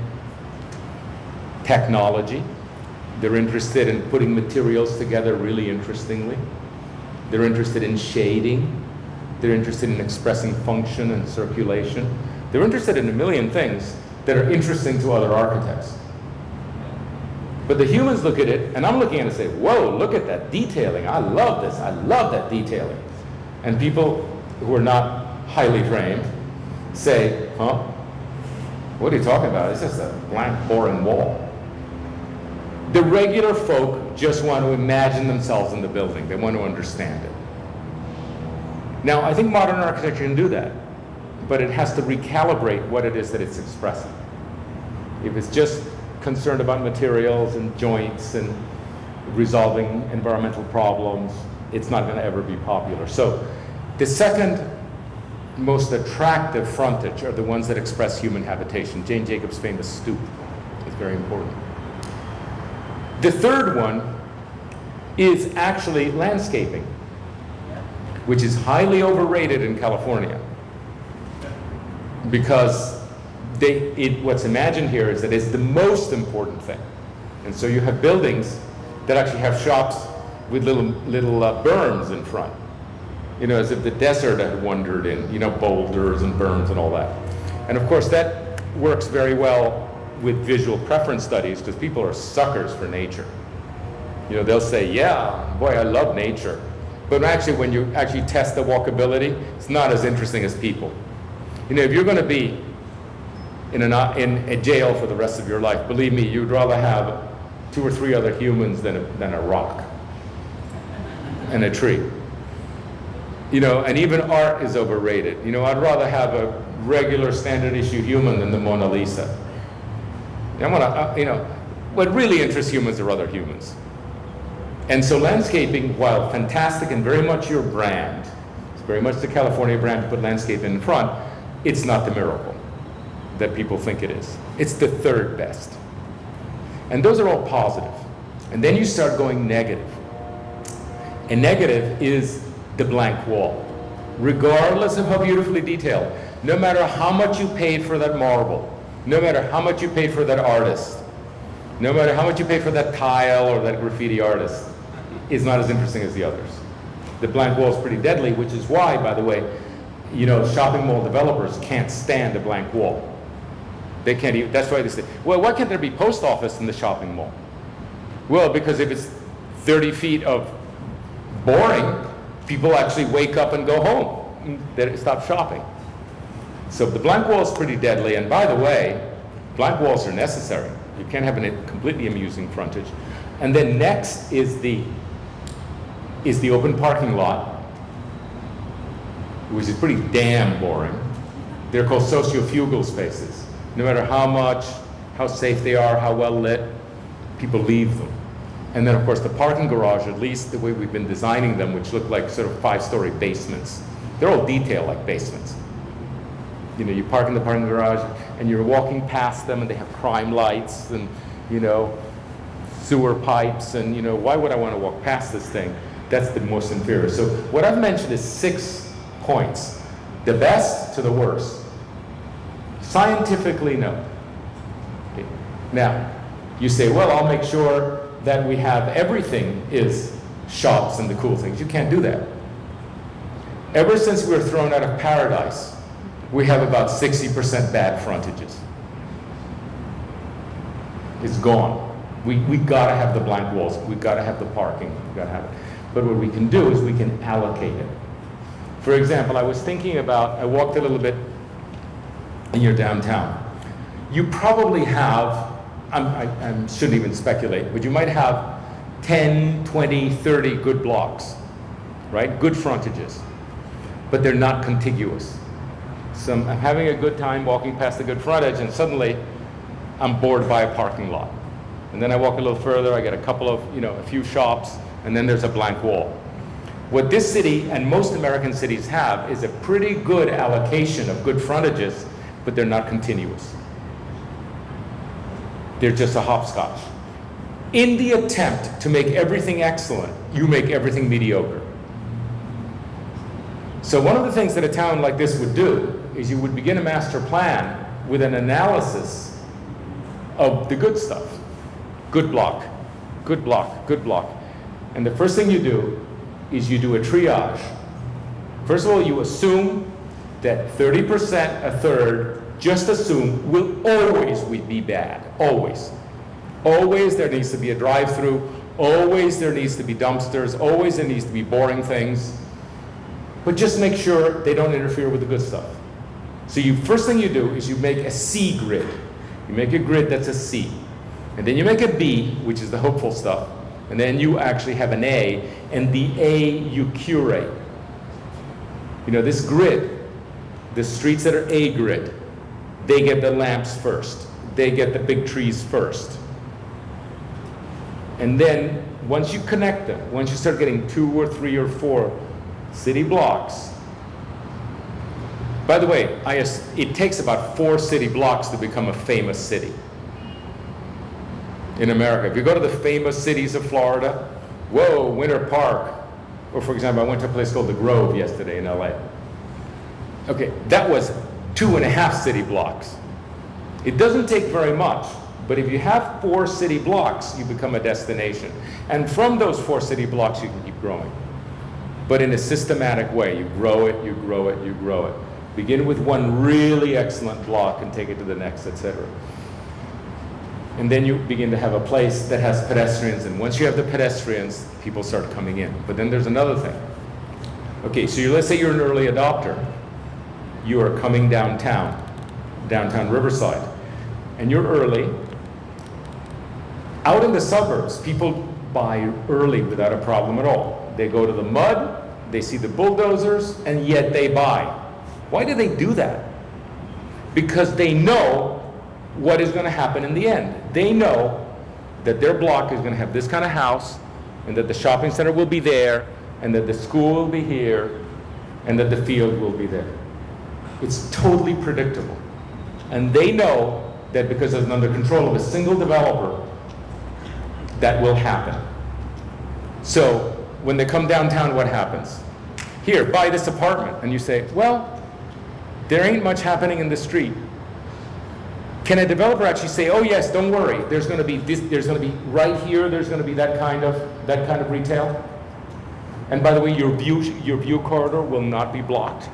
Speaker 1: technology. They're interested in putting materials together really interestingly. They're interested in shading. They're interested in expressing function and circulation. They're interested in a million things that are interesting to other architects. But the humans look at it, and I'm looking at it and say, whoa, look at that detailing. I love this. I love that detailing. And people who are not highly trained say, huh? What are you talking about? It's just a blank, boring wall. The regular folk just want to imagine themselves in the building. They want to understand it. Now, I think modern architecture can do that, but it has to recalibrate what it is that it's expressing. If it's just concerned about materials and joints and resolving environmental problems, it's not going to ever be popular. So the second most attractive frontage are the ones that express human habitation. Jane Jacobs' famous stoop is very important. The third one is actually landscaping, which is highly overrated in California, because what's imagined here is that it's the most important thing. And so you have buildings that actually have shops with little berms in front, as if the desert had wandered in, boulders and berms and all that. And of course that works very well with visual preference studies, because people are suckers for nature. They'll say, yeah, boy, I love nature. But actually, when you actually test the walkability, it's not as interesting as people. If you're going to be in a jail for the rest of your life, believe me, you'd rather have 2 or 3 other humans than a rock and a tree. And even art is overrated. I'd rather have a regular standard issue human than the Mona Lisa. What really interests humans are other humans. And so landscaping, while fantastic and very much your brand, it's very much the California brand to put landscape in front, it's not the miracle that people think it is. It's the third best. And those are all positive. And then you start going negative. And negative is the blank wall. Regardless of how beautifully detailed, no matter how much you paid for that marble, no matter how much you paid for that artist, no matter how much you paid for that tile or that graffiti artist, is not as interesting as the others. The blank wall is pretty deadly, which is why, by the way, shopping mall developers can't stand a blank wall. They can't even, that's why they say, well, why can't there be post office in the shopping mall? Well, because if it's 30 feet of boring, people actually wake up and go home. They stop shopping. So the blank wall is pretty deadly, and by the way, blank walls are necessary. You can't have a completely amusing frontage. And then next is the open parking lot, which is pretty damn boring. They're called sociofugal spaces. No matter how safe they are, how well lit, people leave them. And then of course the parking garage, at least the way we've been designing them, which look like sort of 5-story basements. They're all detailed like basements. You park in the parking garage and you're walking past them and they have crime lights and, sewer pipes and, why would I want to walk past this thing? That's the most inferior. So what I've mentioned is 6 points. The best to the worst. Scientifically, no. Okay. Now, you say, well, I'll make sure that we have everything is shops and the cool things. You can't do that. Ever since we were thrown out of paradise, we have about 60% bad frontages. It's gone. We gotta have the blank walls. We gotta have the parking. We gotta have it. But what we can do is we can allocate it. For example, I was thinking about, I walked a little bit in your downtown. You probably have, I shouldn't even speculate, but you might have 10, 20, 30 good blocks, right? Good frontages, but they're not contiguous. So I'm having a good time walking past a good frontage and suddenly I'm bored by a parking lot. And then I walk a little further, I get a couple of, a few shops, and then there's a blank wall. What this city and most American cities have is a pretty good allocation of good frontages, but they're not continuous. They're just a hopscotch. In the attempt to make everything excellent, you make everything mediocre. So one of the things that a town like this would do is you would begin a master plan with an analysis of the good stuff. Good block, good block, good block. And the first thing you do is you do a triage. First of all, you assume that 30%, a third, just assume will always be bad, always. Always there needs to be a drive-through, always there needs to be dumpsters, always there needs to be boring things. But just make sure they don't interfere with the good stuff. So first thing you do is you make a C grid. You make a grid that's a C. And then you make a B, which is the hopeful stuff. And then you actually have an A, and the A you curate. You know, this grid, the streets that are A grid, they get the lamps first. They get the big trees first. And then once you connect them, once you start getting 2 or 3 or 4 city blocks. By the way, it takes about 4 city blocks to become a famous city in America. If you go to the famous cities of Florida, whoa, Winter Park, or for example, I went to a place called the Grove yesterday in LA. Okay, that was 2.5 city blocks. It doesn't take very much, but if you have 4 city blocks, you become a destination. And from those 4 city blocks, you can keep growing. But in a systematic way, you grow it, you grow it, you grow it. Begin with one really excellent block and take it to the next, etc. And then you begin to have a place that has pedestrians, and once you have the pedestrians, people start coming in. But then there's another thing. Okay, so let's say you're an early adopter. You are coming downtown Riverside, and you're early. Out in the suburbs, people buy early without a problem at all. They go to the mud, they see the bulldozers, and yet they buy. Why do they do that? Because they know what is going to happen in the end. They know that their block is going to have this kind of house, and that the shopping center will be there, and that the school will be here, and that the field will be there. It's totally predictable. And they know that because it's under control of a single developer, that will happen. So when they come downtown, what happens? Here, buy this apartment. And you say, well, there ain't much happening in the street. Can a developer actually say, oh yes, don't worry, there's going to be this, there's going to be right here, there's going to be that kind of retail? And by the way, your view corridor will not be blocked.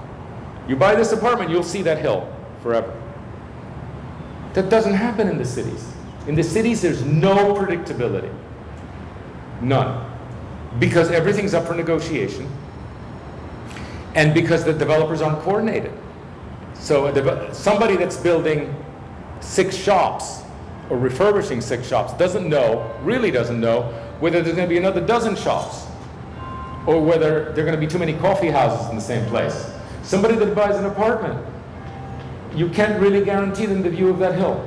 Speaker 1: You buy this apartment, you'll see that hill forever. That doesn't happen in the cities. In the cities, there's no predictability. None. Because everything's up for negotiation, and because the developers aren't coordinated. So somebody that's building 6 shops or refurbishing 6 shops really doesn't know whether there's going to be another dozen shops, or whether there are going to be too many coffee houses in the same place. Somebody that buys an apartment, you can't really guarantee them the view of that hill.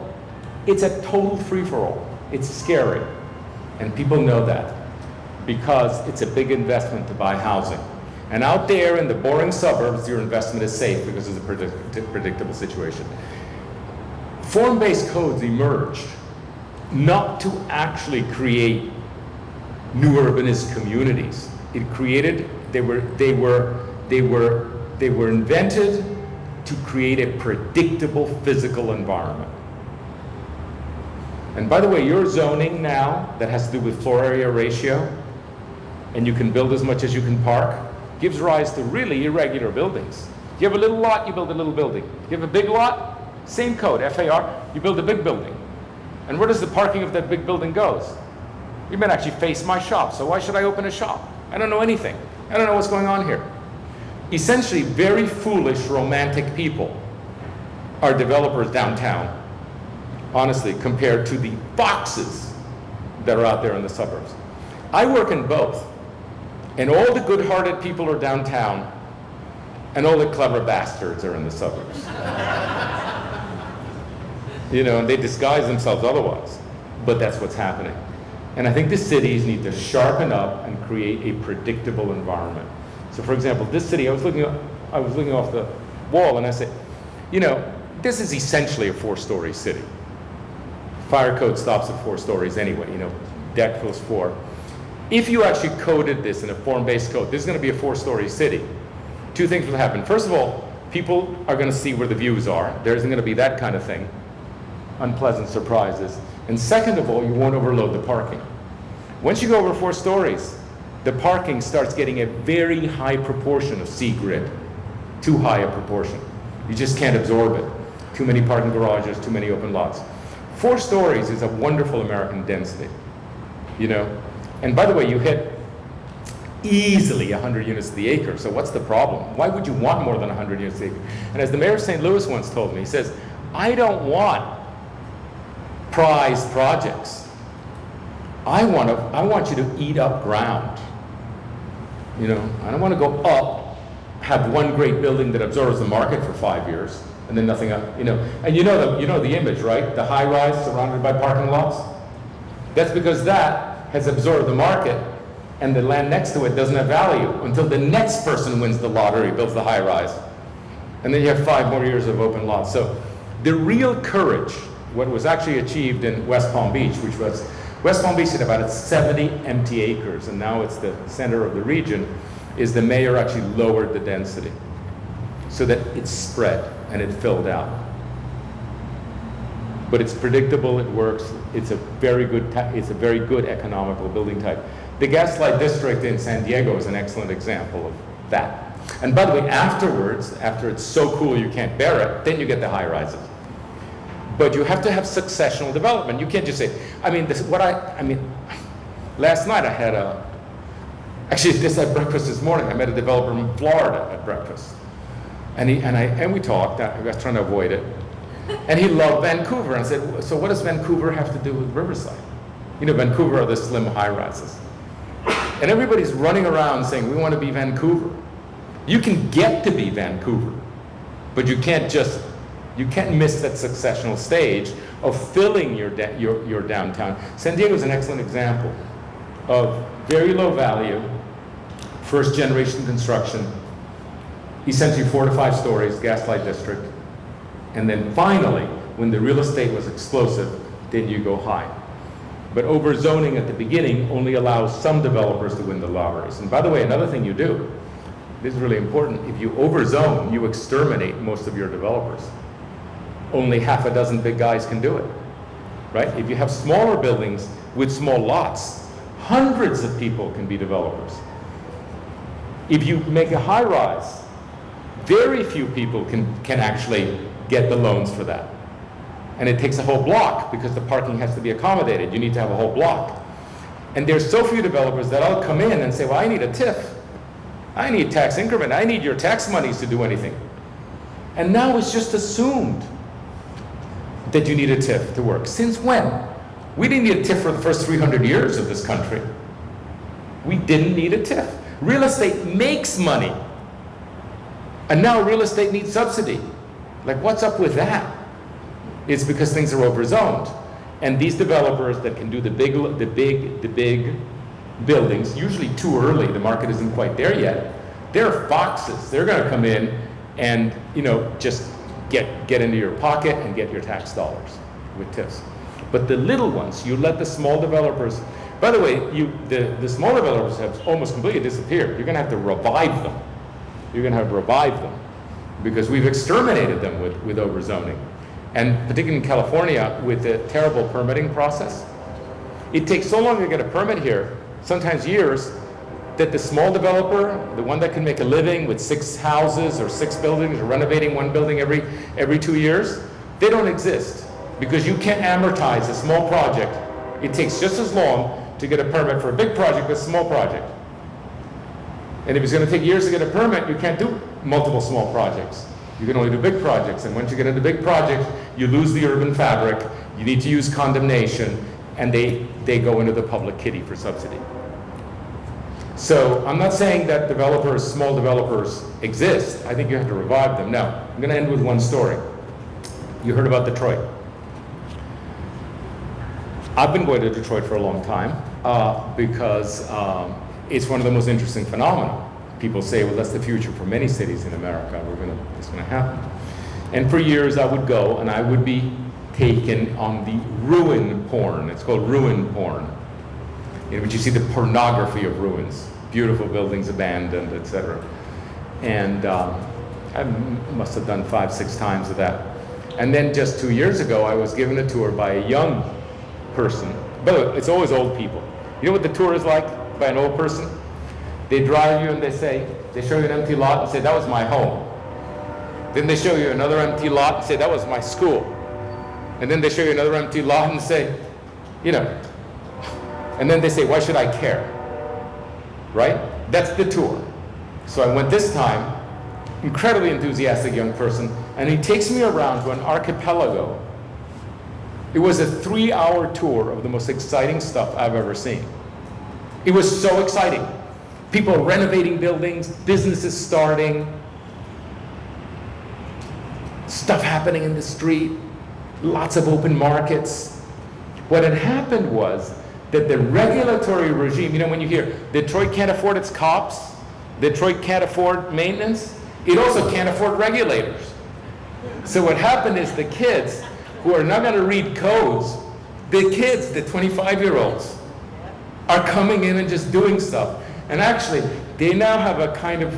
Speaker 1: It's a total free-for-all. It's scary, and people know that, because it's a big investment to buy housing. And out there in the boring suburbs, your investment is safe because it's a predictable situation. Form-based codes emerged not to actually create new urbanist communities. They were invented to create a predictable physical environment. And by the way, your zoning now that has to do with floor area ratio, and you can build as much as you can park, gives rise to really irregular buildings. You have a little lot, you build a little building. You have a big lot, same code, FAR, you build a big building. And where does the parking of that big building goes? You might actually face my shop, so why should I open a shop? I don't know anything. I don't know what's going on here. Essentially, very foolish, romantic people are developers downtown, honestly, compared to the foxes that are out there in the suburbs. I work in both. And all the good-hearted people are downtown, and all the clever bastards are in the suburbs. You know, and they disguise themselves otherwise. But that's what's happening. And I think the cities need to sharpen up and create a predictable environment. So for example, this city, I was looking off the wall, and I said, you know, this is essentially a 4-story city. Fire code stops at 4 stories anyway, deck goes 4. If you actually coded this in a form-based code, this is going to be a 4-story city. 2 things will happen. First of all, people are going to see where the views are. There isn't going to be that kind of thing, unpleasant surprises. And second of all, you won't overload the parking. Once you go over 4 stories, the parking starts getting a very high proportion of C-grid, too high a proportion. You just can't absorb it. Too many parking garages, too many open lots. 4 stories is a wonderful American density, And by the way, you hit easily 100 units to the acre, so what's the problem? Why would you want more than 100 units to the acre? And as the mayor of St. Louis once told me, he says, I don't want prize projects. I want you to eat up ground. I don't want to go up, have one great building that absorbs the market for 5 years, and then nothing else, And you know the image, right? The high rise surrounded by parking lots. That's because that has absorbed the market, and the land next to it doesn't have value until the next person wins the lottery, builds the high rise. And then you have 5 more years of open lots. So the real courage, what was actually achieved in West Palm Beach, West Palm Beach had about 70 empty acres, and now it's the center of the region, is the mayor actually lowered the density so that it spread and it filled out. But it's predictable, it works, it's a very good economical building type. The Gaslight District in San Diego is an excellent example of that. And by the way, afterwards, after it's so cool you can't bear it, then you get the high rises. But you have to have successional development. You can't just say, last night I had actually I had breakfast this morning. I met a developer in Florida at breakfast. And we talked, I was trying to avoid it. And he loved Vancouver. And I said, so what does Vancouver have to do with Riverside? Vancouver are the slim high rises. And everybody's running around saying, we want to be Vancouver. You can get to be Vancouver, but you can't miss that successional stage of filling your downtown. San Diego is an excellent example of very low value, first generation construction, essentially 4 to 5 stories, Gaslight District. And then finally, when the real estate was explosive, then you go high. But overzoning at the beginning only allows some developers to win the lotteries. And by the way, another thing you do, this is really important, if you overzone, you exterminate most of your developers. Only half a dozen big guys can do it, right? If you have smaller buildings with small lots, hundreds of people can be developers. If you make a high rise, very few people can actually get the loans for that. And it takes a whole block because the parking has to be accommodated. You need to have a whole block. And there's so few developers that I'll come in and say, well, I need a TIF. I need tax increment. I need your tax monies to do anything. And now it's just assumed that you need a TIF to work. Since when? We didn't need a TIF for the first 300 years of this country. We didn't need a TIF. Real estate makes money. And now real estate needs subsidy. Like, what's up with that? It's because things are overzoned. And these developers that can do the big buildings, usually too early, the market isn't quite there yet, they're foxes. They're gonna come in and just get into your pocket and get your tax dollars with TIFs. But the little ones, you let the small developers, by the way, the small developers have almost completely disappeared. You're gonna have to revive them. You're gonna have to revive them because we've exterminated them with overzoning. And particularly in California, with the terrible permitting process, it takes so long to get a permit here, sometimes years, that the small developer, the one that can make a living with 6 houses or 6 buildings, or renovating one building every 2 years, they don't exist because you can't amortize a small project. It takes just as long to get a permit for a big project as a small project. And if it's going to take years to get a permit, you can't do multiple small projects. You can only do big projects. And once you get into big projects, you lose the urban fabric. You need to use condemnation, and they go into the public kitty for subsidy. So I'm not saying that small developers exist. I think you have to revive them. Now, I'm going to end with one story. You heard about Detroit. I've been going to Detroit for a long time because it's one of the most interesting phenomena. People say, well, that's the future for many cities in America. It's going to happen. And for years I would go and I would be taken on the ruin porn. It's called ruin porn, in which you see the pornography of ruins, beautiful buildings abandoned, etc. And I must have done 5, 6 times of that. And then just 2 years ago, I was given a tour by a young person. But it's always old people. You know what the tour is like by an old person? They drive you and they show you an empty lot and say, that was my home. Then they show you another empty lot and say, that was my school. And then they show you another empty lot and say, you know, and then they say, why should I care? Right? That's the tour. So I went this time, incredibly enthusiastic young person, and he takes me around to an archipelago. It was a 3-hour tour of the most exciting stuff I've ever seen. It was so exciting. People renovating buildings, businesses starting, stuff happening in the street, lots of open markets. What had happened was that the regulatory regime, you know, when you hear Detroit can't afford its cops, Detroit can't afford maintenance, it also can't afford regulators. So what happened is the kids who are not going to read codes, the kids, the 25-year-olds, are coming in and just doing stuff. And actually, they now have a kind of,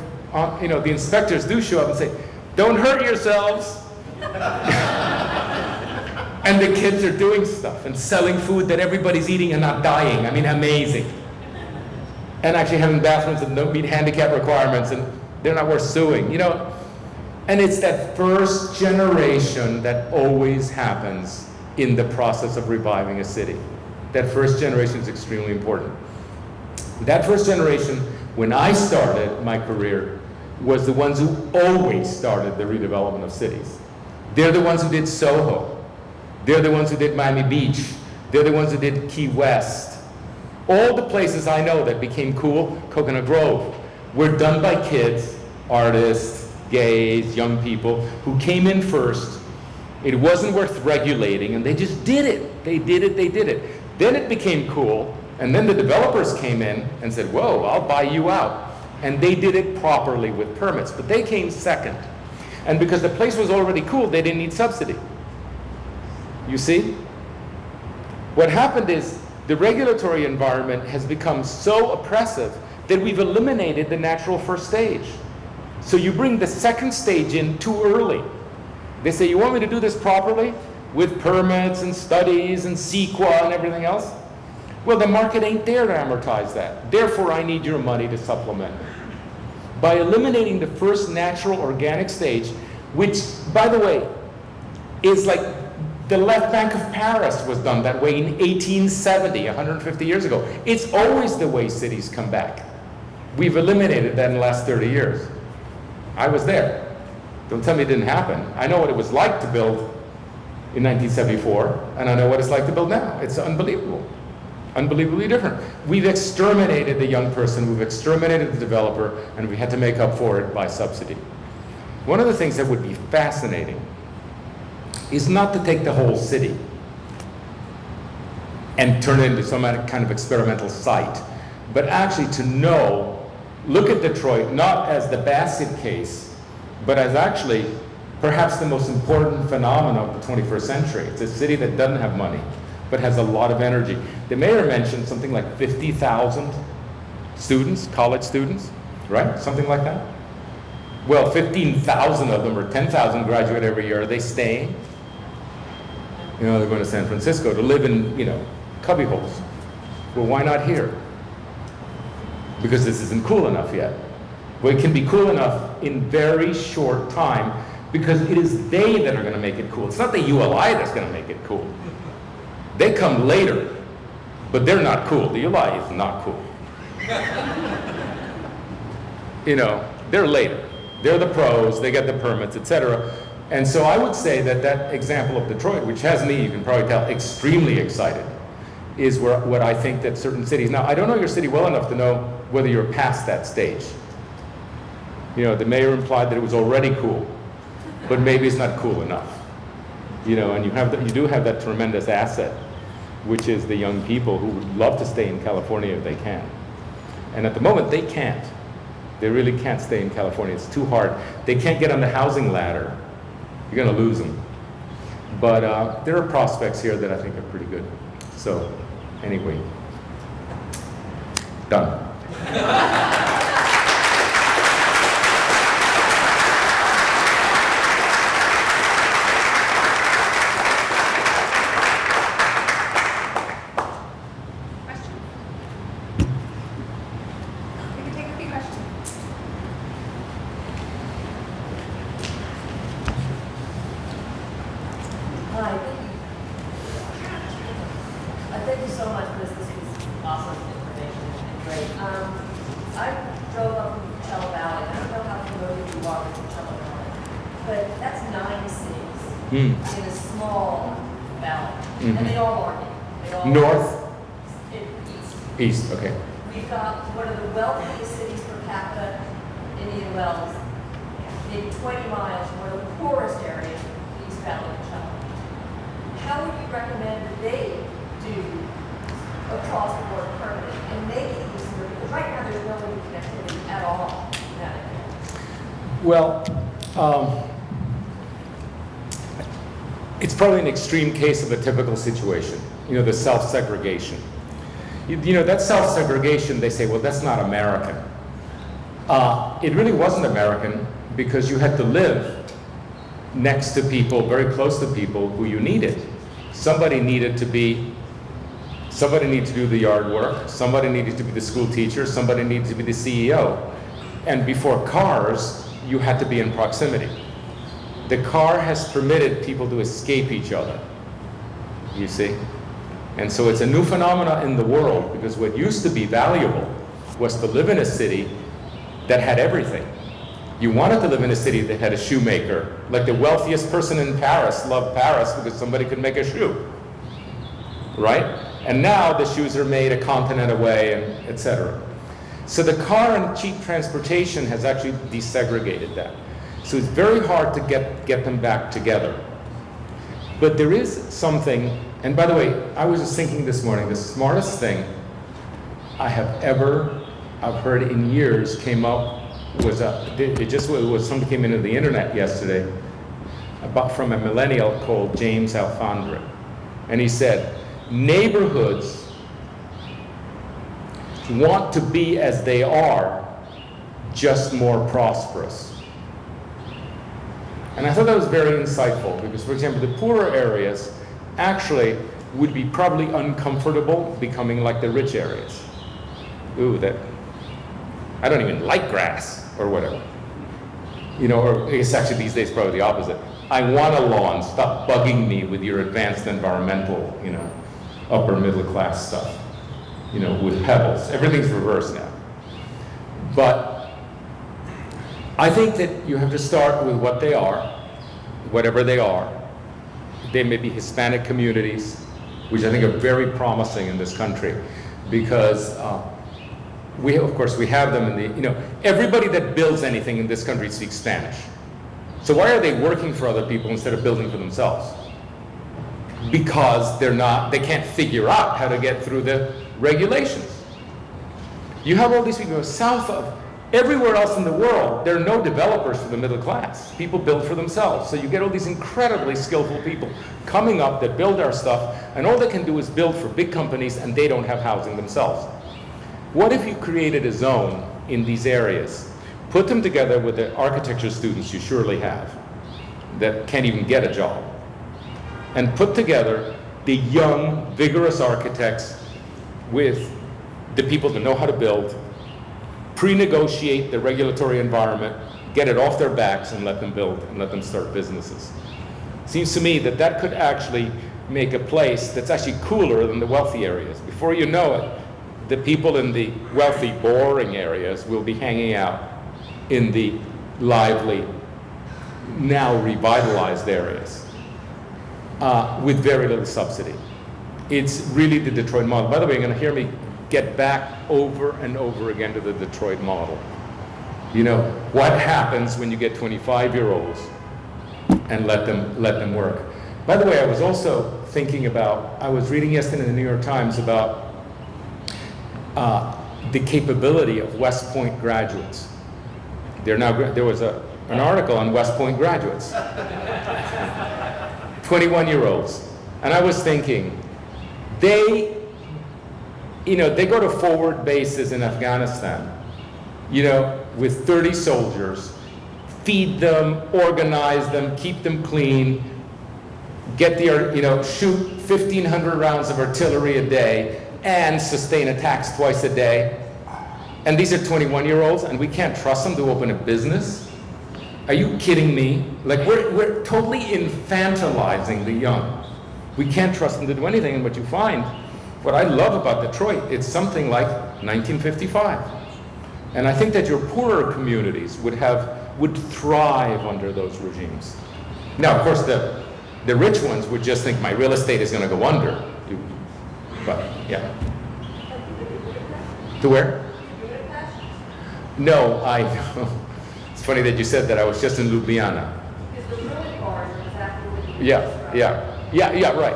Speaker 1: you know, the inspectors do show up and say, don't hurt yourselves. And the kids are doing stuff and selling food that everybody's eating and not dying. I mean, amazing. And actually having bathrooms that don't meet handicap requirements, and they're not worth suing, you know. And it's that first generation that always happens in the process of reviving a city. That first generation is extremely important. That first generation, when I started my career, was the ones who always started the redevelopment of cities. They're the ones who did Soho. They're the ones who did Miami Beach. They're the ones who did Key West. All the places I know that became cool, Coconut Grove, were done by kids, artists, gays, young people, who came in first. It wasn't worth regulating, and they just did it. They did it, they did it. Then it became cool, and then the developers came in and said, whoa, I'll buy you out. And they did it properly with permits, but they came second. And because the place was already cool, they didn't need subsidy. You see? What happened is the regulatory environment has become so oppressive that we've eliminated the natural first stage. So you bring the second stage in too early. They say, you want me to do this properly with permits and studies and CEQA and everything else? Well, the market ain't there to amortize that. Therefore, I need your money to supplement. By eliminating the first natural organic stage, which, by the way, is like the left bank of Paris was done that way in 1870, 150 years ago. It's always the way cities come back. We've eliminated that in the last 30 years. I was there. Don't tell me it didn't happen. I know what it was like to build in 1974, and I know what it's like to build now. It's unbelievable. Unbelievably different. We've exterminated the young person, we've exterminated the developer, and we had to make up for it by subsidy. One of the things that would be fascinating is not to take the whole city and turn it into some kind of experimental site, but actually to know, look at Detroit not as the basket case, but as actually perhaps the most important phenomenon of the 21st century. It's a city that doesn't have money, but has a lot of energy. The mayor mentioned something like 50,000 students, college students, right? Something like that. Well, 15,000 of them or 10,000 graduate every year. Are they staying? You know, they're going to San Francisco to live in, you know, cubbyholes. Well, why not here? Because this isn't cool enough yet. Well, it can be cool enough in very short time because it is they that are going to make it cool. It's not the ULI that's going to make it cool. They come later, but they're not cool. The ULI is not cool. You know, they're later. They're the pros, they get the permits, etc. And so I would say that that example of Detroit, which has me, you can probably tell, extremely excited, is what I think that certain cities, now I don't know your city well enough to know whether you're past that stage. You know, the mayor implied that it was already cool, but maybe it's not cool enough. You know, and you do have that tremendous asset, which is the young people who would love to stay in California if they can. And at the moment, they can't. They really can't stay in California. It's too hard. They can't get on the housing ladder. You're going to lose them. But there are prospects here that I think are pretty good. So anyway, done.
Speaker 2: Thank you so much for this. This was awesome information and great. I drove up from Coachella Valley. I don't know how familiar you are with Coachella Valley, but that's 9 cities in a small valley, and they all are They all
Speaker 1: North?
Speaker 2: East.
Speaker 1: East, okay.
Speaker 2: We've got one of the wealthiest cities per capita, Indian Wells, maybe 20 miles from one of the poorest areas, East Valley, Coachella. How would you recommend that they do across the board permitting and make it easier? Because right now there's no connectivity at all in that area.
Speaker 1: Well, it's probably an extreme case of a typical situation, the self-segregation. That self-segregation, they say, well, that's not American. It really wasn't American because you had to live next to people, very close to people who you needed. Somebody needed to do the yard work, somebody needed to be the school teacher, somebody needed to be the CEO. And before cars, you had to be in proximity. The car has permitted people to escape each other, you see? And so it's a new phenomenon in the world because what used to be valuable was to live in a city that had everything. You wanted to live in a city that had a shoemaker, like the wealthiest person in Paris loved Paris because somebody could make a shoe, right? And now the shoes are made a continent away, and et cetera. So the car and cheap transportation has actually desegregated that. So it's very hard to get them back together. But there is something, and by the way, I was just thinking this morning, the smartest thing I've heard in years came up was something came into the internet yesterday from a millennial called James Alfandre. And he said, neighborhoods want to be as they are, just more prosperous. And I thought that was very insightful because, for example, the poorer areas actually would be probably uncomfortable becoming like the rich areas. I don't even like grass or whatever. Or it's actually these days probably the opposite. I want a lawn, stop bugging me with your advanced environmental, upper middle class stuff, with pebbles. Everything's reversed now. But I think that you have to start with what they are, whatever they are. They may be Hispanic communities, which I think are very promising in this country, because we have them in the, everybody that builds anything in this country speaks Spanish. So why are they working for other people instead of building for themselves? Because they can't figure out how to get through the regulations. You have all these people south of, everywhere else in the world, there are no developers for the middle class. People build for themselves. So you get all these incredibly skillful people coming up that build our stuff, and all they can do is build for big companies, and they don't have housing themselves. What if you created a zone in these areas, put them together with the architecture students you surely have that can't even get a job, and put together the young, vigorous architects with the people that know how to build, pre-negotiate the regulatory environment, get it off their backs and let them build and let them start businesses. Seems to me that could actually make a place that's actually cooler than the wealthy areas. Before you know it, the people in the wealthy, boring areas will be hanging out in the lively, now revitalized areas with very little subsidy. It's really the Detroit model. By the way, you're going to hear me get back over and over again to the Detroit model. What happens when you get 25-year-olds and let them work? By the way, I was also thinking about, I was reading yesterday in the New York Times about the capability of West Point graduates. There was an article on West Point graduates. 21-year-olds. And I was thinking, they go to forward bases in Afghanistan, with 30 soldiers, feed them, organize them, keep them clean, shoot 1,500 rounds of artillery a day, and sustain attacks twice a day. And these are 21-year-olds, and we can't trust them to open a business? Are you kidding me? Like, we're totally infantilizing the young. We can't trust them to do anything, and what you find, what I love about Detroit, it's something like 1955. And I think that your poorer communities would thrive under those regimes. Now, of course, the rich ones would just think my real estate is going to go under. But, yeah. To where? No, I know. It's funny that you said that. I was just in Ljubljana.
Speaker 2: Because the ruined part is exactly what you
Speaker 1: Yeah, right.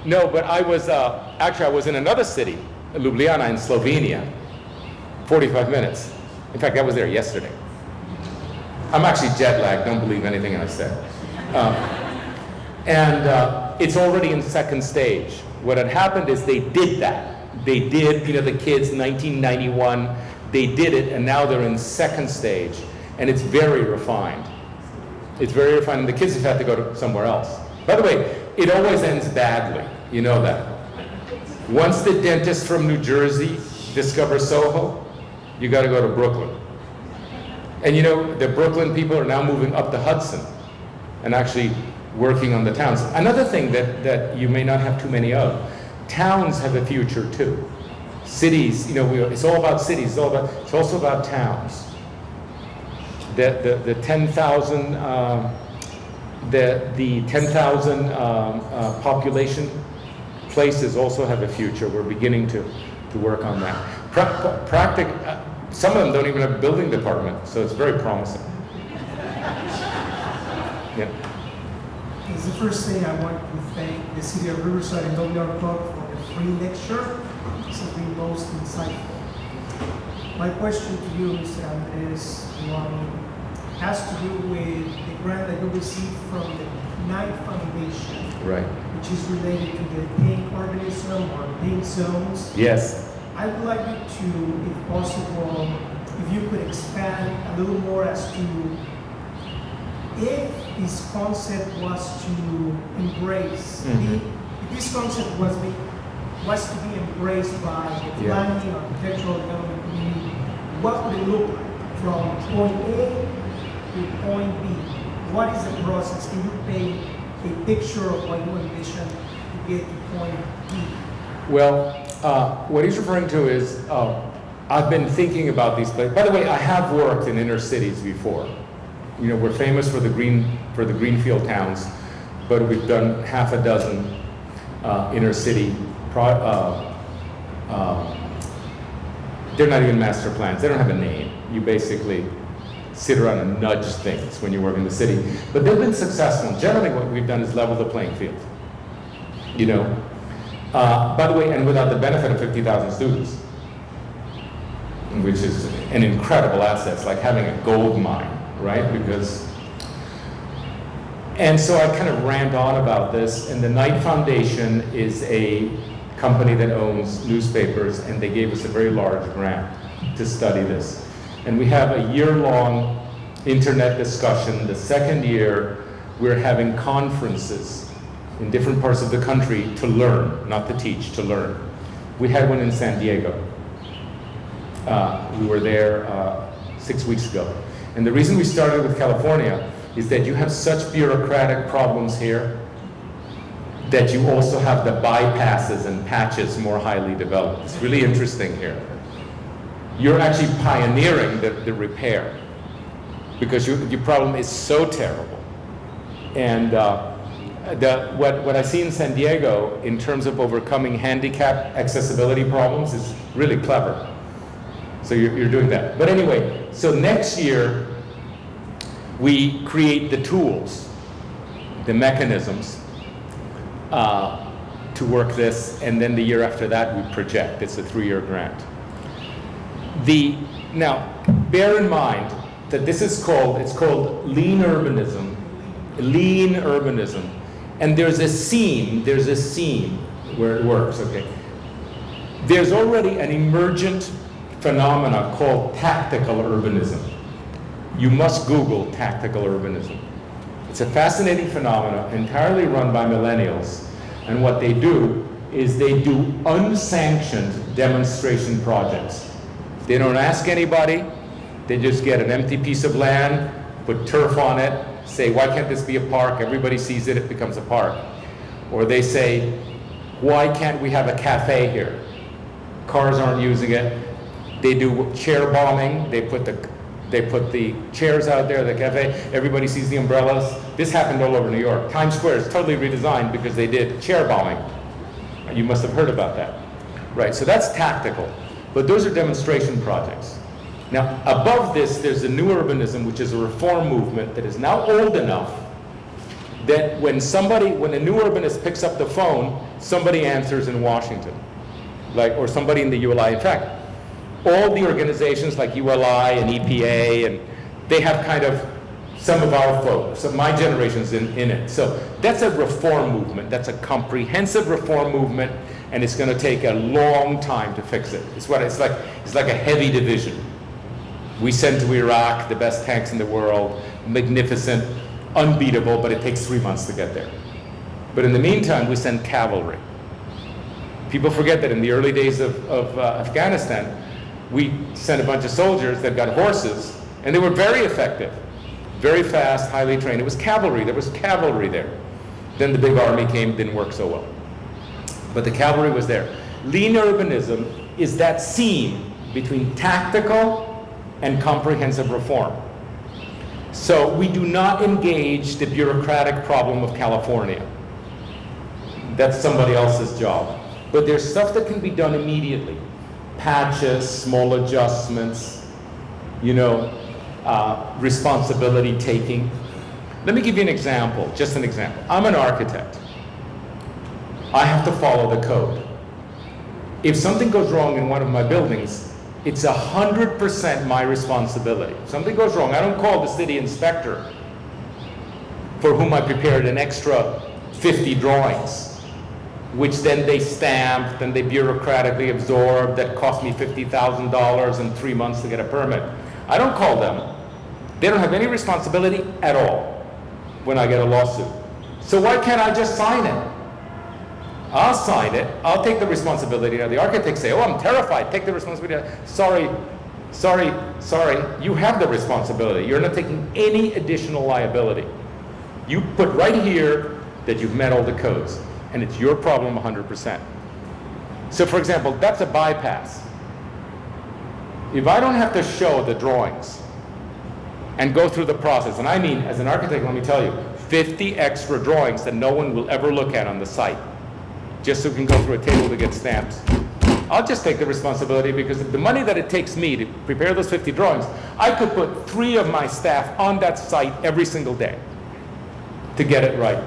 Speaker 1: No, but I was, actually I was in another city, Ljubljana in Slovenia, 45 minutes. In fact, I was there yesterday. I'm actually jet lagged, don't believe anything I said. It's already in second stage. What had happened is they did that. They did, the kids, 1991, they did it, and now they're in second stage, and it's very refined. It's very refined, and the kids have had to go to somewhere else. By the way, it always ends badly, you know that. Once the dentist from New Jersey discovers Soho, you got to go to Brooklyn. And the Brooklyn people are now moving up the Hudson and actually working on the towns. Another thing that you may not have too many of, towns have a future too. Cities, it's all about cities, it's also about towns. The 10,000 population places also have a future. We're beginning to work on that. Some of them don't even have a building department, so it's very promising. Yeah.
Speaker 3: It's the first thing I want to thank the City of Riverside and WRCOG for the free lecture. This has been most insightful. My question to you, Mr. Andrés Duany, has to do with the grant that you received from the Knight Foundation,
Speaker 1: Right.
Speaker 3: which is related to the pink urbanism or pink zones.
Speaker 1: Yes.
Speaker 3: I would like you to, if possible, if you could expand a little more as to if this concept was to embrace, if this concept was to be embraced by the planning or architectural development community, what would it look like from point A to point B? What is the process? Can you paint a picture of what you envision to get to point B?
Speaker 1: Well, what he's referring to is, I've been thinking about these places. By the way, I have worked in inner cities before. We're famous for the greenfield towns, but we've done half a dozen inner city. They're not even master plans. They don't have a name. You basically sit around and nudge things when you work in the city. But they've been successful. Generally, what we've done is level the playing field. By the way, and without the benefit of 50,000 students, which is an incredible asset. It's like having a gold mine, right? And so I kind of rant on about this, and the Knight Foundation is a company that owns newspapers, and they gave us a very large grant to study this. And we have a year-long internet discussion. The second year, we're having conferences in different parts of the country to learn, not to teach, to learn. We had one in San Diego. We were there 6 weeks ago. And the reason we started with California is that you have such bureaucratic problems here that you also have the bypasses and patches more highly developed. It's really interesting here. You're actually pioneering the repair because your problem is so terrible. And what I see in San Diego in terms of overcoming handicap accessibility problems is really clever. So you're doing that. But anyway, so next year we create the tools, the mechanisms to work this, and then the year after that we project. It's a 3-year grant. Now, bear in mind that it's called lean urbanism. Lean urbanism. And there's a seam where it works, okay? There's already an emergent phenomena called tactical urbanism. You must Google tactical urbanism. It's a fascinating phenomenon entirely run by millennials. And what they do is they do unsanctioned demonstration projects. They don't ask anybody. They just get an empty piece of land, put turf on it, say, why can't this be a park? Everybody sees it, it becomes a park. Or they say, why can't we have a cafe here? Cars aren't using it. They do chair bombing. They put the chairs out there, the cafe. Everybody sees the umbrellas. This happened all over New York. Times Square is totally redesigned because they did chair bombing. You must have heard about that. Right, so that's tactical. But those are demonstration projects. Now, above this, there's the new urbanism, which is a reform movement that is now old enough that when a new urbanist picks up the phone, somebody answers in Washington, or somebody in the ULI. In fact, all the organizations like ULI and EPA, and they have kind of some of our folks, so my generation's in it. So that's a reform movement. That's a comprehensive reform movement, and it's going to take a long time to fix it. It's like a heavy division. We send to Iraq the best tanks in the world, magnificent, unbeatable, but it takes 3 months to get there. But in the meantime, we send cavalry. People forget that in the early days of Afghanistan, we sent a bunch of soldiers that got horses, and they were very effective, very fast, highly trained. It was cavalry. There was cavalry there. Then the big army came, didn't work so well. But the cavalry was there. Lean urbanism is that seam between tactical and comprehensive reform. So we do not engage the bureaucratic problem of California. That's somebody else's job. But there's stuff that can be done immediately. Patches, small adjustments, responsibility taking. Let me give you an example, just an example. I'm an architect. I have to follow the code. If something goes wrong in one of my buildings, it's 100% my responsibility. If something goes wrong, I don't call the city inspector for whom I prepared an extra 50 drawings, which then they stamped and they bureaucratically absorbed, that cost me $50,000 and 3 months to get a permit. I don't call them. They don't have any responsibility at all when I get a lawsuit. So why can't I just sign it? I'll sign it. I'll take the responsibility. Now the architects say, oh, I'm terrified. Take the responsibility. Sorry. You have the responsibility. You're not taking any additional liability. You put right here that you've met all the codes, and it's your problem 100%. So for example, that's a bypass. If I don't have to show the drawings and go through the process, and I mean, as an architect, let me tell you, 50 extra drawings that no one will ever look at on the site, just so we can go through a table to get stamps. I'll just take the responsibility, because the money that it takes me to prepare those 50 drawings, I could put 3 of my staff on that site every single day to get it right.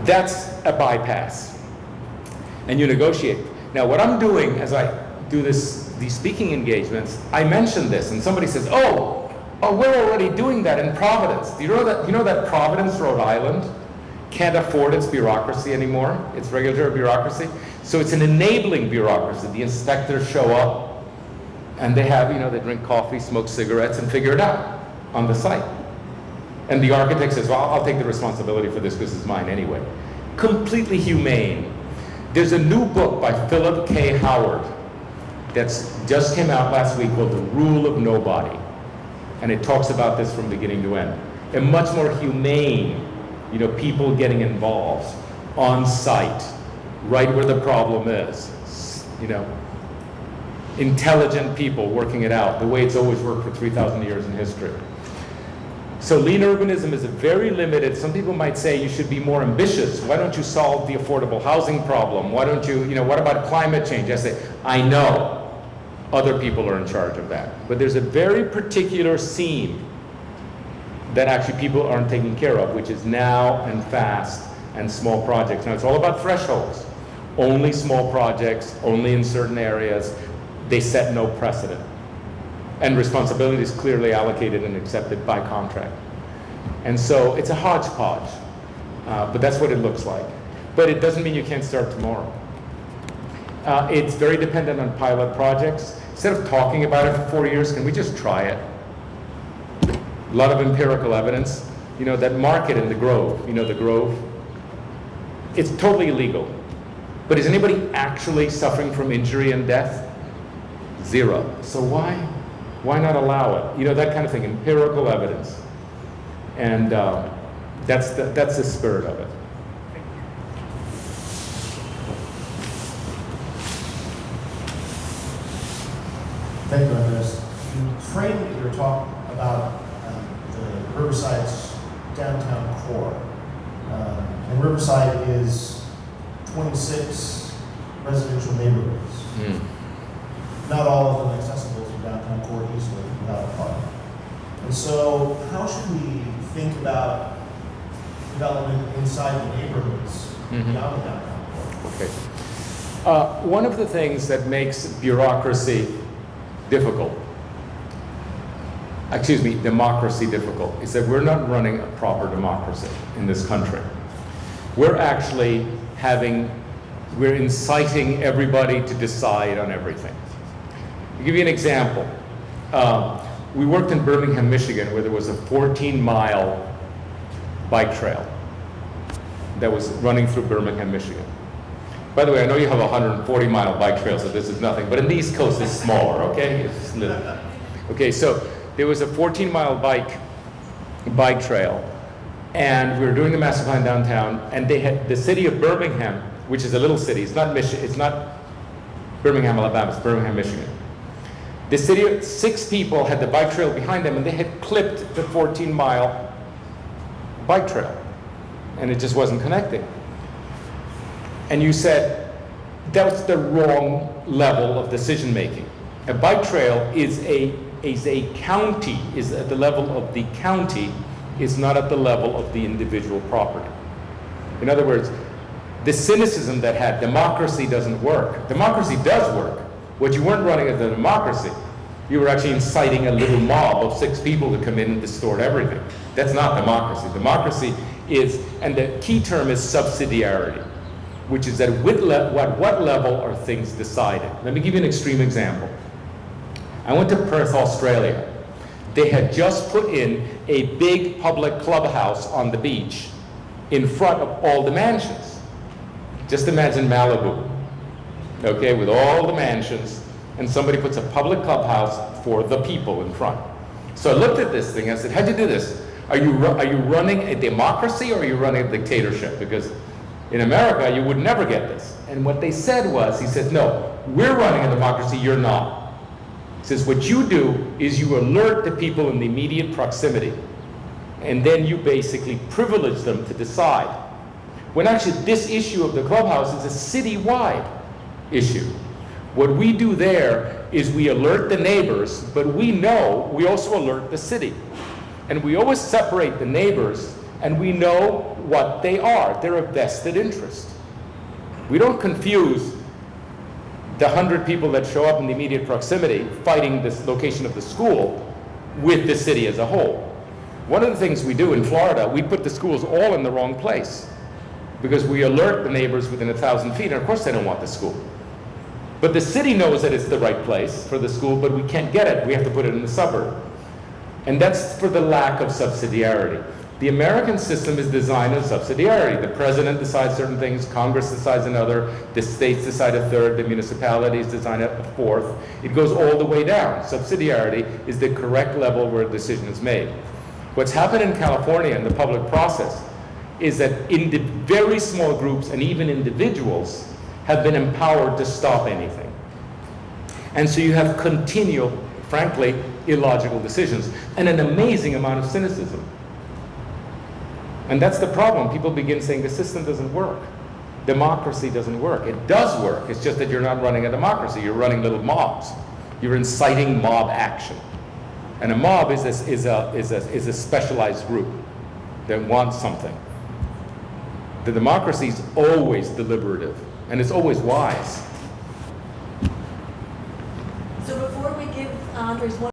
Speaker 1: That's a bypass. And you negotiate. Now what I'm doing as I do these speaking engagements, I mention this, and somebody says, oh, we're already doing that in Providence. Do you know that Providence, Rhode Island, can't afford its bureaucracy anymore, its regulatory bureaucracy? So it's an enabling bureaucracy. The inspectors show up, and they have, they drink coffee, smoke cigarettes, and figure it out on the site. And the architect says, well, I'll take the responsibility for this because it's mine anyway. Completely humane. There's a new book by Philip K. Howard that's just came out last week called The Rule of Nobody. And it talks about this from beginning to end. A much more humane, people getting involved on site, right where the problem is. Intelligent people working it out, the way it's always worked for 3,000 years in history. So lean urbanism is a very limited. Some people might say you should be more ambitious. Why don't you solve the affordable housing problem? Why don't you, what about climate change? I say, I know other people are in charge of that. But there's a very particular seam that actually people aren't taking care of, which is now and fast and small projects. Now it's all about thresholds. Only small projects, only in certain areas. They set no precedent. And responsibility is clearly allocated and accepted by contract. And so it's a hodgepodge, but that's what it looks like. But it doesn't mean you can't start tomorrow. It's very dependent on pilot projects. Instead of talking about it for 4 years, can we just try it? A lot of empirical evidence. You know, that market in the Grove, you know, the Grove, it's totally illegal. But is anybody actually suffering from injury and death? Zero. So why not allow it? You know, that kind of thing, empirical evidence. And that's the spirit of it.
Speaker 4: Thank you, Andres. You framed your talk about the Riverside's downtown core. And Riverside is 26 residential neighborhoods. Not all of them accessible to downtown core easily without a car. And so how should we think about development inside the neighborhoods beyond the downtown core?
Speaker 1: Okay. One of the things that makes bureaucracy difficult, democracy difficult, is that we're not running a proper democracy in this country. We're actually we're inciting everybody to decide on everything. I'll give you an example. We worked in Birmingham, Michigan, where there was a 14-mile bike trail that was running through Birmingham, Michigan. By the way, I know you have a 140-mile bike trail, so this is nothing, but in the East Coast, it's smaller, okay? It's little. Okay, so there was a 14-mile bike trail, and we were doing the master plan downtown, and they had the city of Birmingham, which is a little city. It's not Birmingham, Alabama. It's Birmingham, Michigan. The city, 6 people had the bike trail behind them, and they had clipped the 14-mile bike trail, and it just wasn't connecting. And you said that's the wrong level of decision making. A bike trail is a county, is at the level of the county, is not at the level of the individual property. In other words, the cynicism that had democracy doesn't work. Democracy does work. What you weren't running as a democracy, you were actually inciting a little mob of 6 people to come in and distort everything. That's not democracy. Democracy is, and the key term is subsidiarity, which is at what level are things decided. Let me give you an extreme example. I went to Perth, Australia. They had just put in a big public clubhouse on the beach in front of all the mansions. Just imagine Malibu, okay, with all the mansions, and somebody puts a public clubhouse for the people in front. So I looked at this thing, I said, how'd you do this? Are you running a democracy or are you running a dictatorship? Because in America, you would never get this. And what they said was, he said, no, we're running a democracy, you're not. He says, what you do is you alert the people in the immediate proximity, and then you basically privilege them to decide. When actually this issue of the clubhouse is a citywide issue. What we do there is we alert the neighbors, but we also alert the city. And we always separate the neighbors, and we know what they are. They're a vested interest. We don't confuse the 100 people that show up in the immediate proximity fighting this location of the school with the city as a whole. One of the things we do in Florida, we put the schools all in the wrong place because we alert the neighbors within 1,000 feet, and of course they don't want the school. But the city knows that it's the right place for the school, but we can't get it. We have to put it in the suburb. And that's for the lack of subsidiarity. The American system is designed on subsidiarity. The president decides certain things, Congress decides another, the states decide a third, the municipalities decide a fourth. It goes all the way down. Subsidiarity is the correct level where a decision is made. What's happened in California in the public process is that very small groups and even individuals have been empowered to stop anything. And so you have continual, frankly, illogical decisions and an amazing amount of cynicism. And that's the problem. People begin saying the system doesn't work. Democracy doesn't work. It does work. It's just that you're not running a democracy. You're running little mobs. You're inciting mob action. And a mob is a specialized group that wants something. The democracy is always deliberative, and it's always wise.
Speaker 2: So before we give Andres one